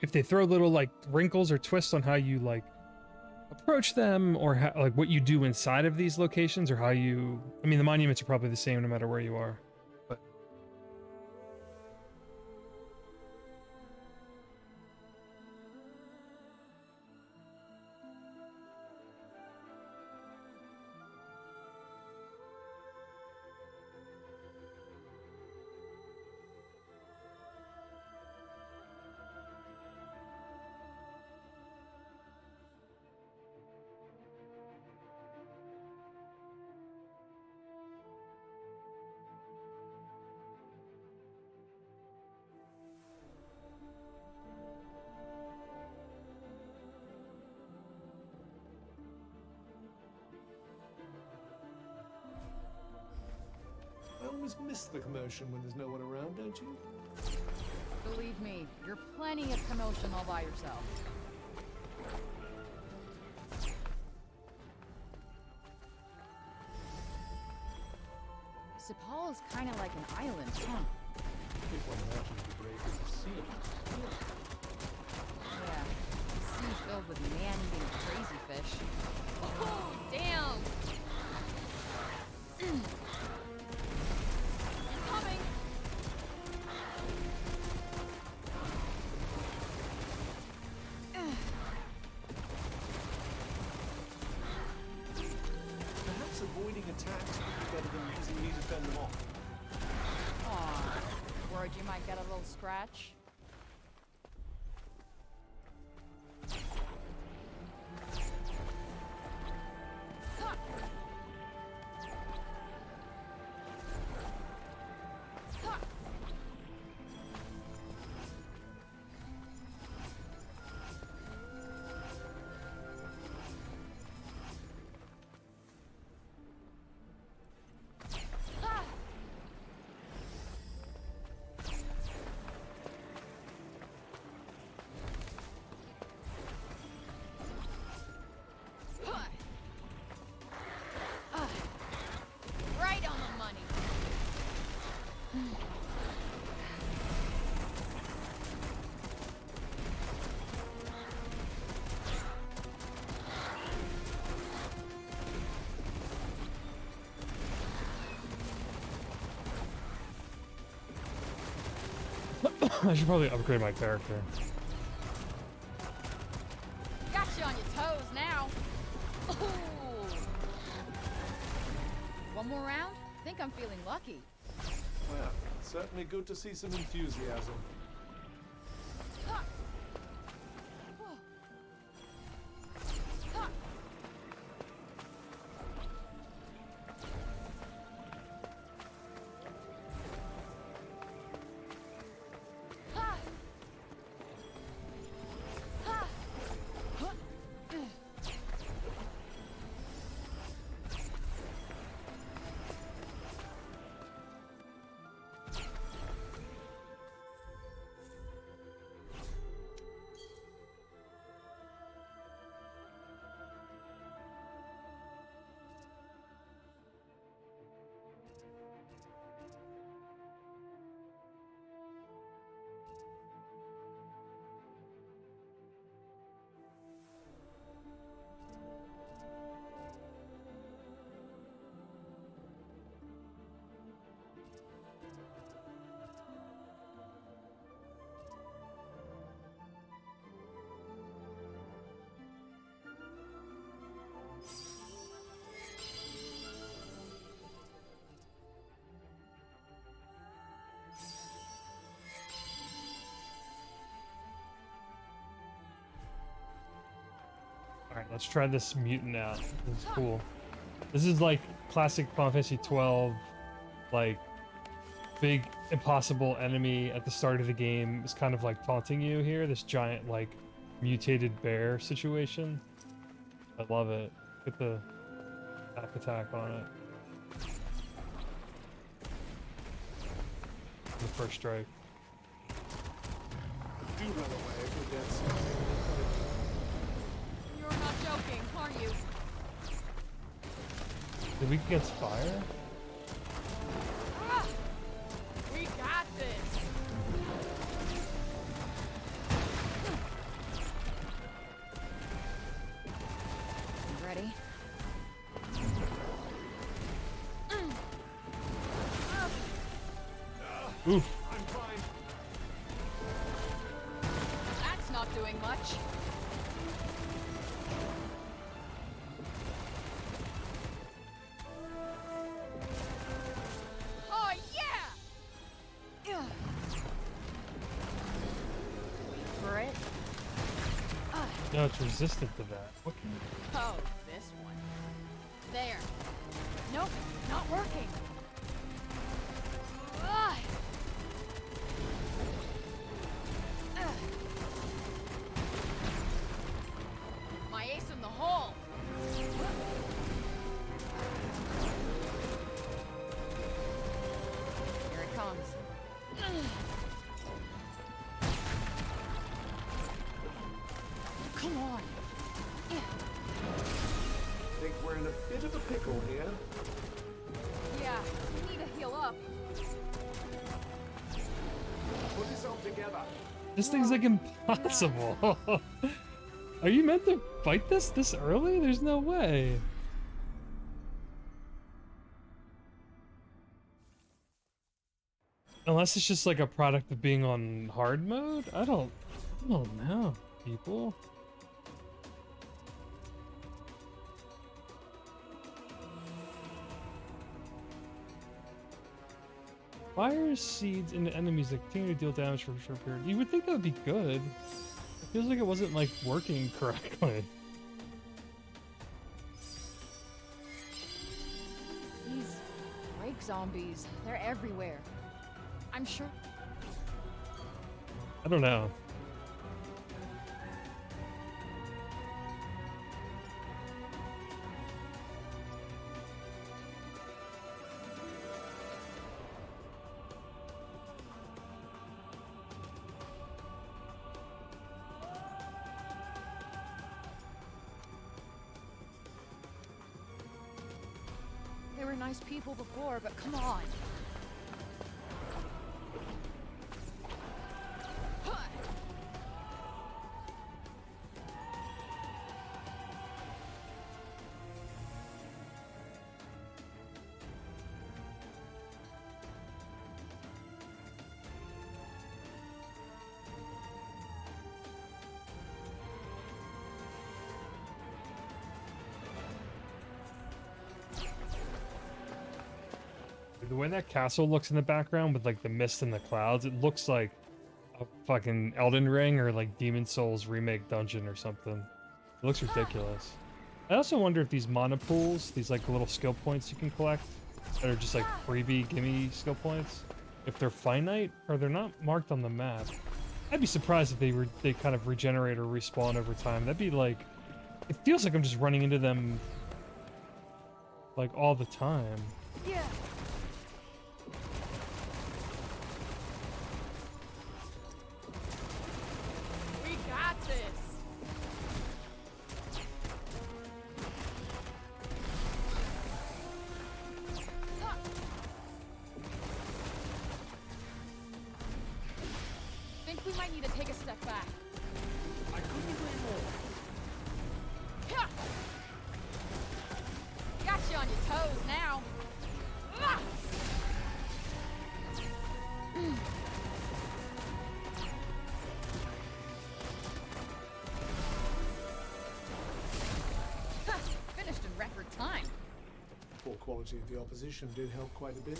if they throw little like wrinkles or twists on how you like approach them, or like what you do inside of these locations, or how you, I mean, the monuments are probably the same no matter where you are. But I always miss the commotion when there's no one around, don't you? Believe me, you're plenty of commotion all by yourself. Sepal is kind of like an island, huh? If one imagines the break of the sea. Yeah, a sea filled with man-eating crazy fish. Oh, damn! Coming! Perhaps avoiding attacks would be better than using me to fend them off. Aw, worried you might get a little scratch? Right on the money. I should probably upgrade my character. Got you on your toes now. Ooh. One more round? Think I'm feeling lucky. Well, certainly good to see some enthusiasm. Ha! Whoa. Ha! Ha! Ha! Huh. Alright, let's try this mutant out. This is cool. This is like classic Final Fantasy 12, like big impossible enemy at the start of the game is kind of like taunting you here. This giant like mutated bear situation. I love it. Get the back attack on it. The first strike. Do run away if you get something. You're not joking, are you? Did we get fire? Ah! We got this! You ready? Oof. I'm fine. That's not doing much. Oh, yeah! Wait for it. No, it's resistant to that. What can Oh, this one. There. Nope, not working. Ugh. Ugh. My ace in the hole. Here it comes. Come on. Think we're in a bit of a pickle here. Yeah, we need to heal up. Put yourself together. This thing's like impossible. Are you meant to fight this early? There's no way. Unless it's just like a product of being on hard mode? I don't know, people. Fires seeds into enemies that continue to deal damage for a short period. You would think that would be good. It feels like it wasn't like working correctly. These break zombies, they're everywhere. I'm sure. I don't know. They were nice people before, but come on. The way that castle looks in the background with like the mist and the clouds, it looks like a fucking Elden Ring or like Demon Souls remake dungeon or something. It looks ridiculous. I also wonder if these mana pools, these like little skill points you can collect, that are just like freebie gimme skill points, if they're finite or they're not marked on the map. I'd be surprised if they kind of regenerate or respawn over time. That'd be like, it feels like I'm just running into them like all the time. Yeah. We got this. Think we might need to take a step back. I couldn't agree more. Yeah. Got you on your toes now. Ah! Finished in record time. Poor quality of the opposition did help quite a bit.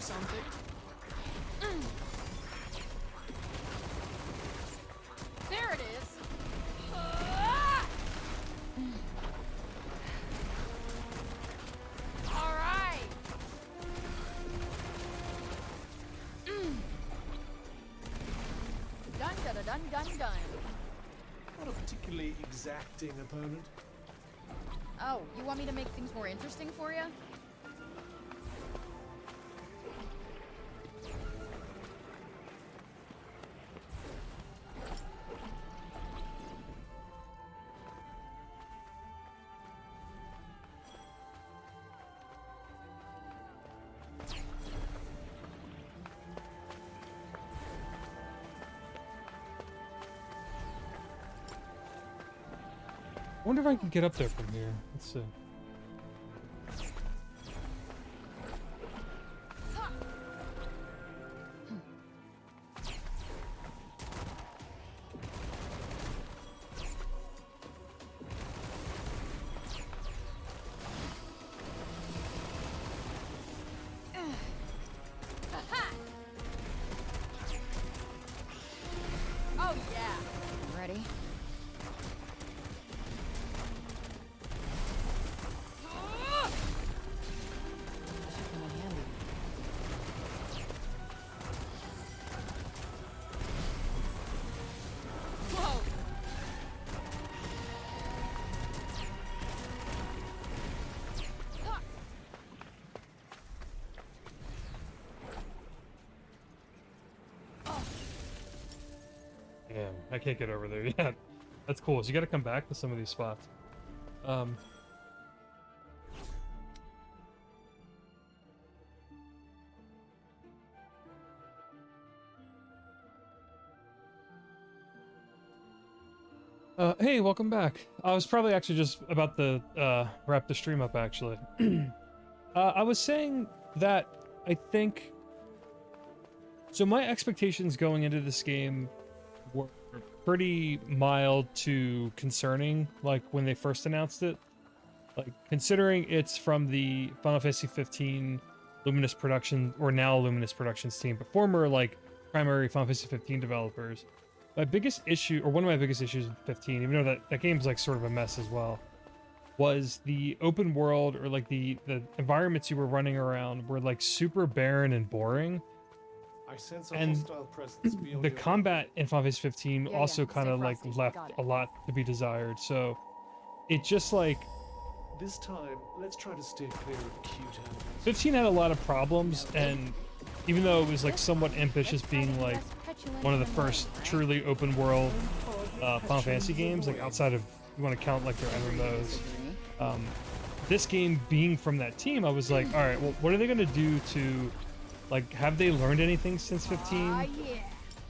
something. There it is. All right. Dun dun dun dun dun. Not a particularly exacting opponent. Oh, you want me to make things more interesting for you? I wonder if I can get up there from here. Let's see. Oh yeah. Ready? Whoa. Damn, I can't get over there yet. That's cool. So you got to come back to some of these spots. Hey, welcome back. I was probably actually just about to wrap the stream up, actually. I was saying that I think... So my expectations going into this game were pretty mild to concerning, like, when they first announced it. Like, considering it's from the Final Fantasy 15 Luminous Production, or now Luminous Productions team, but former, like, primary Final Fantasy 15 developers. My biggest issue, or one of my biggest issues with 15, even though that game's like sort of a mess as well, was the open world, or like the environments you were running around were like super barren and boring. I sense a And hostile presence beyond the your combat in Final Fantasy 15 Yeah, also yeah, kind stay of like frosty. left Got it. a lot to be desired. So it just like This time, let's try to stay clear of cute animals. 15 had a lot of problems, and even though it was like somewhat ambitious, Let's try to being be like less petulant one of the and annoying, first right? truly open world Final Fantasy games, like outside of, you want to count like their MMOs. Disagree. This game being from that team, I was like, all right, well, what are they going to do to, like, have they learned anything since 15? Ah, yeah.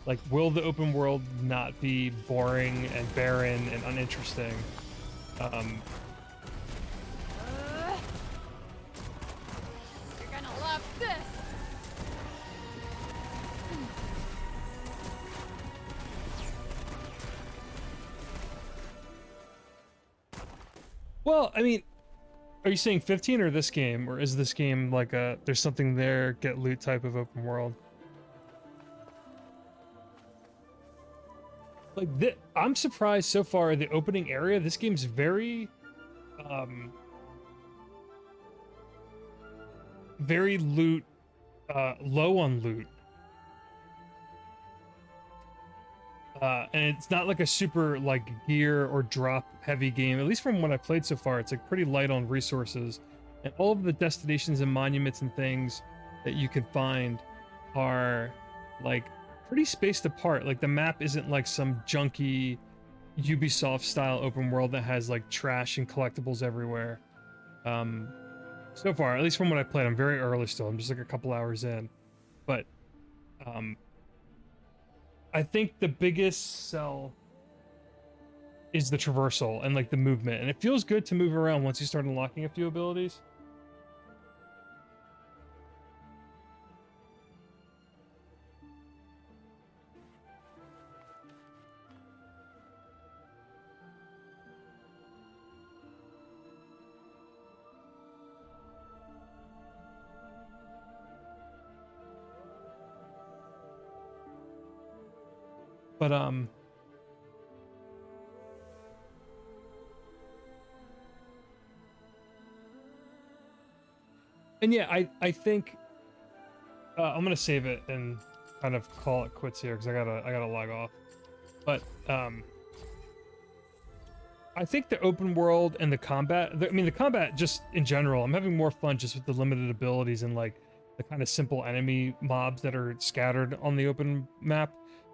Like, will the open world not be boring and barren and uninteresting? You're gonna love this. Well, I mean, are you saying 15 or this game? Or is this game like a, there's something there, get loot type of open world? Like, I'm surprised so far, the opening area, this game's very, very loot, low on loot. And it's not like a super, like, gear or drop heavy game. At least from what I played so far, it's like pretty light on resources. And all of the destinations and monuments and things that you can find are, like, pretty spaced apart. Like, the map isn't like some junky Ubisoft style open world that has like trash and collectibles everywhere. So far, at least from what I played, I'm very early still. I'm just like a couple hours in, but I think the biggest sell is the traversal and like the movement, and it feels good to move around once you start unlocking a few abilities. But and yeah, I think I'm gonna save it and kind of call it quits here because I gotta log off. But I think the open world and the combat, I mean the combat just in general, I'm having more fun just with the limited abilities and like the kind of simple enemy mobs that are scattered on the open map,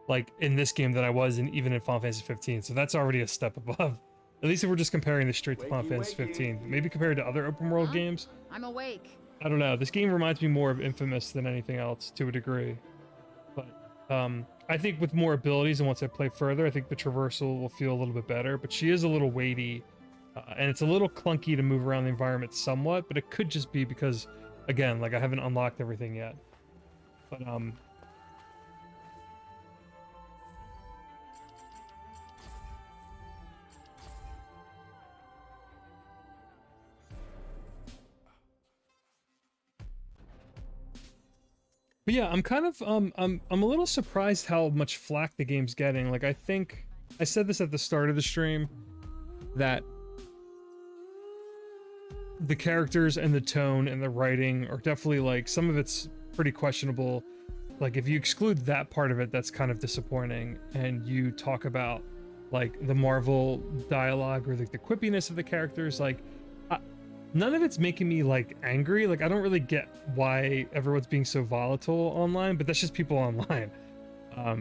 like in this game that I was in, even in Final Fantasy 15. So that's already a step above. At least if we're just comparing this straight to Final Fantasy 15. Maybe compared to other open world games. I'm awake. I don't know. This game reminds me more of Infamous than anything else to a degree. But I think with more abilities and once I play further, I think the traversal will feel a little bit better. But she is a little weighty, and it's a little clunky to move around the environment somewhat. But it could just be because, again, like I haven't unlocked everything yet. But But yeah, I'm kind of I'm a little surprised how much flack the game's getting. Like I think I said this at the start of the stream that the characters and the tone and the writing are definitely like some of it's pretty questionable. Like if you exclude that part of it, that's kind of disappointing, and you talk about like the Marvel dialogue or like the quippiness of the characters, like none of it's making me like angry. Like I don't really get why everyone's being so volatile online, but that's just people online. I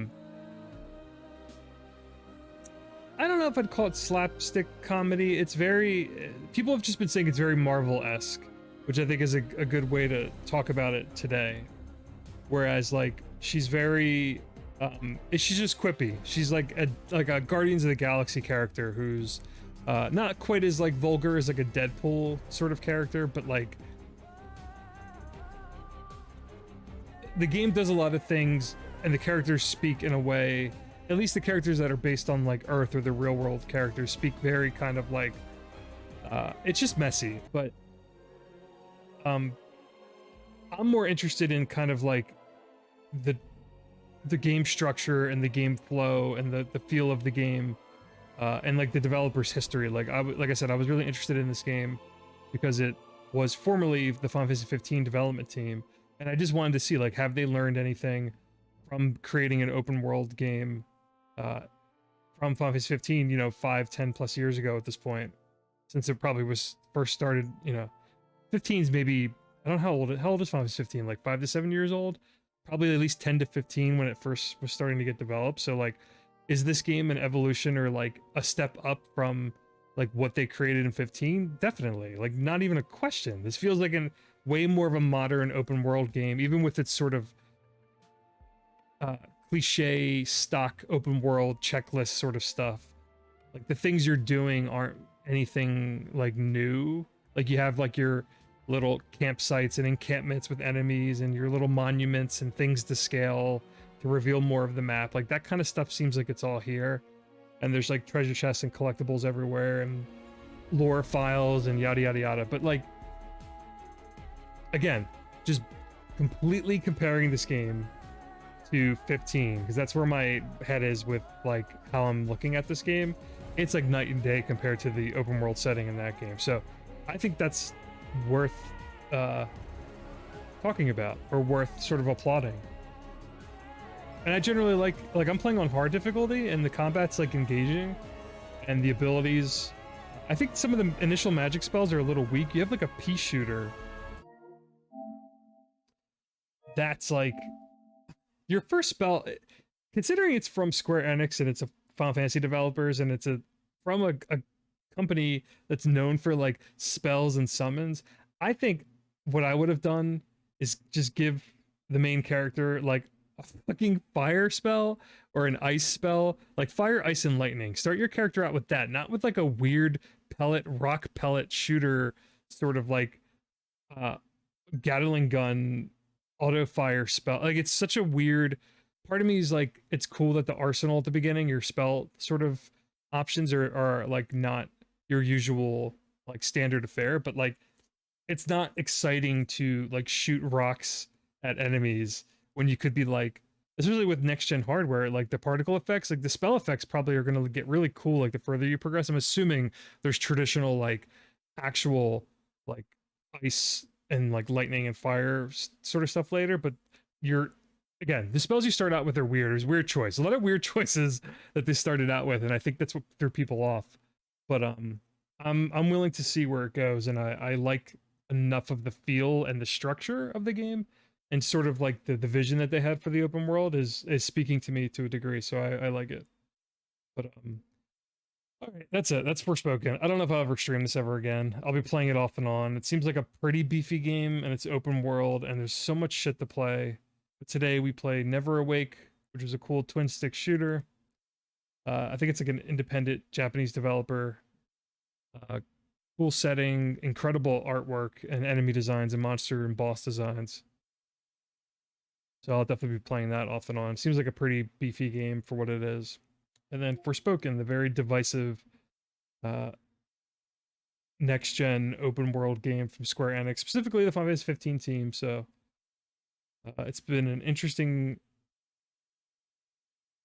don't know if I'd call it slapstick comedy. It's very, people have just been saying it's very Marvel-esque, which I think is a good way to talk about it today. Whereas like she's very she's just quippy. She's like a Guardians of the Galaxy character who's not quite as like vulgar as like a Deadpool sort of character, but like the game does a lot of things and the characters speak in a way, at least the characters that are based on like Earth or the real world characters speak very kind of like it's just messy. But I'm more interested in kind of like the game structure and the game flow and the feel of the game. And like the developer's history. Like I said, I was really interested in this game because it was formerly the Final Fantasy 15 development team, and I just wanted to see like have they learned anything from creating an open world game from Final Fantasy 15, you know, 5-10 plus years ago at this point, since it probably was first started. You know, 15's maybe, I don't know how old is Final Fantasy 15, like 5 to 7 years old, probably at least 10 to 15 when it first was starting to get developed. So like, is this game an evolution or like a step up from like what they created in 15? Definitely, like not even a question. This feels like a way more of a modern open world game, even with its sort of cliche stock open world checklist sort of stuff. Like the things you're doing aren't anything like new. Like you have like your little campsites and encampments with enemies and your little monuments and things to scale to reveal more of the map. Like that kind of stuff seems like it's all here, and there's like treasure chests and collectibles everywhere and lore files and yada yada yada. But like again, just completely comparing this game to 15, because that's where my head is with like how I'm looking at this game. It's like night and day compared to the open world setting in that game. So I think that's worth talking about, or worth sort of applauding. And I generally like I'm playing on hard difficulty and the combat's like engaging, and the abilities, I think some of the initial magic spells are a little weak. You have like a pea shooter that's like your first spell, considering it's from Square Enix and it's a Final Fantasy developers and it's from a company that's known for like spells and summons. I think what I would have done is just give the main character like a fucking fire spell or an ice spell, like fire, ice, and lightning. Start your character out with that, not with like a weird rock pellet shooter sort of like Gatling gun auto fire spell. Like it's such a weird, part of me is like, it's cool that the arsenal at the beginning, your spell sort of options are like not your usual like standard affair, but like it's not exciting to like shoot rocks at enemies when you could be like especially with next gen hardware, like the particle effects, like the spell effects probably are going to get really cool like the further you progress. I'm assuming there's traditional like actual like ice and like lightning and fire sort of stuff later, but you're again, the spells you start out with are weird. There's weird choice. A lot of weird choices that they started out with, and I think that's what threw people off. But I'm willing to see where it goes, and I like enough of the feel and the structure of the game, and sort of like the vision that they had for the open world is speaking to me to a degree. So I like it. But all right, that's it. That's Forspoken. I don't know if I'll ever stream this ever again. I'll be playing it off and on. It seems like a pretty beefy game, and it's open world, and there's so much shit to play. But today we play NeverAwake, which is a cool twin stick shooter. I think it's like an independent Japanese developer. Cool setting, incredible artwork, and enemy designs, and monster and boss designs. So I'll definitely be playing that off and on. Seems like a pretty beefy game for what it is. And then Forspoken, the very divisive next-gen open world game from Square Enix, specifically the Final Fantasy 15 team. So it's been an interesting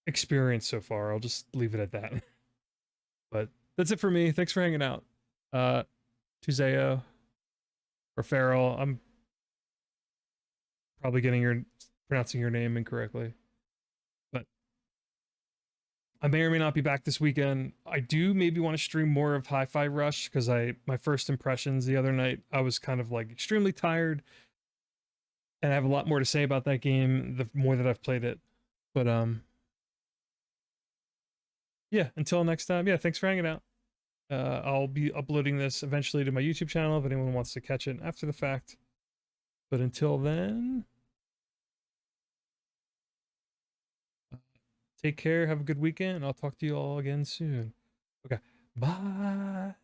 experience so far. I'll just leave it at that. But that's it for me. Thanks for hanging out. Tuzeo or Farrell. I'm probably pronouncing your name incorrectly. But I may or may not be back this weekend. I do maybe want to stream more of Hi-Fi Rush because my first impressions the other night, I was kind of like extremely tired. And I have a lot more to say about that game the more that I've played it. But yeah, until next time. Yeah, thanks for hanging out. I'll be uploading this eventually to my YouTube channel if anyone wants to catch it after the fact. But until then, take care, have a good weekend, and I'll talk to you all again soon. Okay, bye.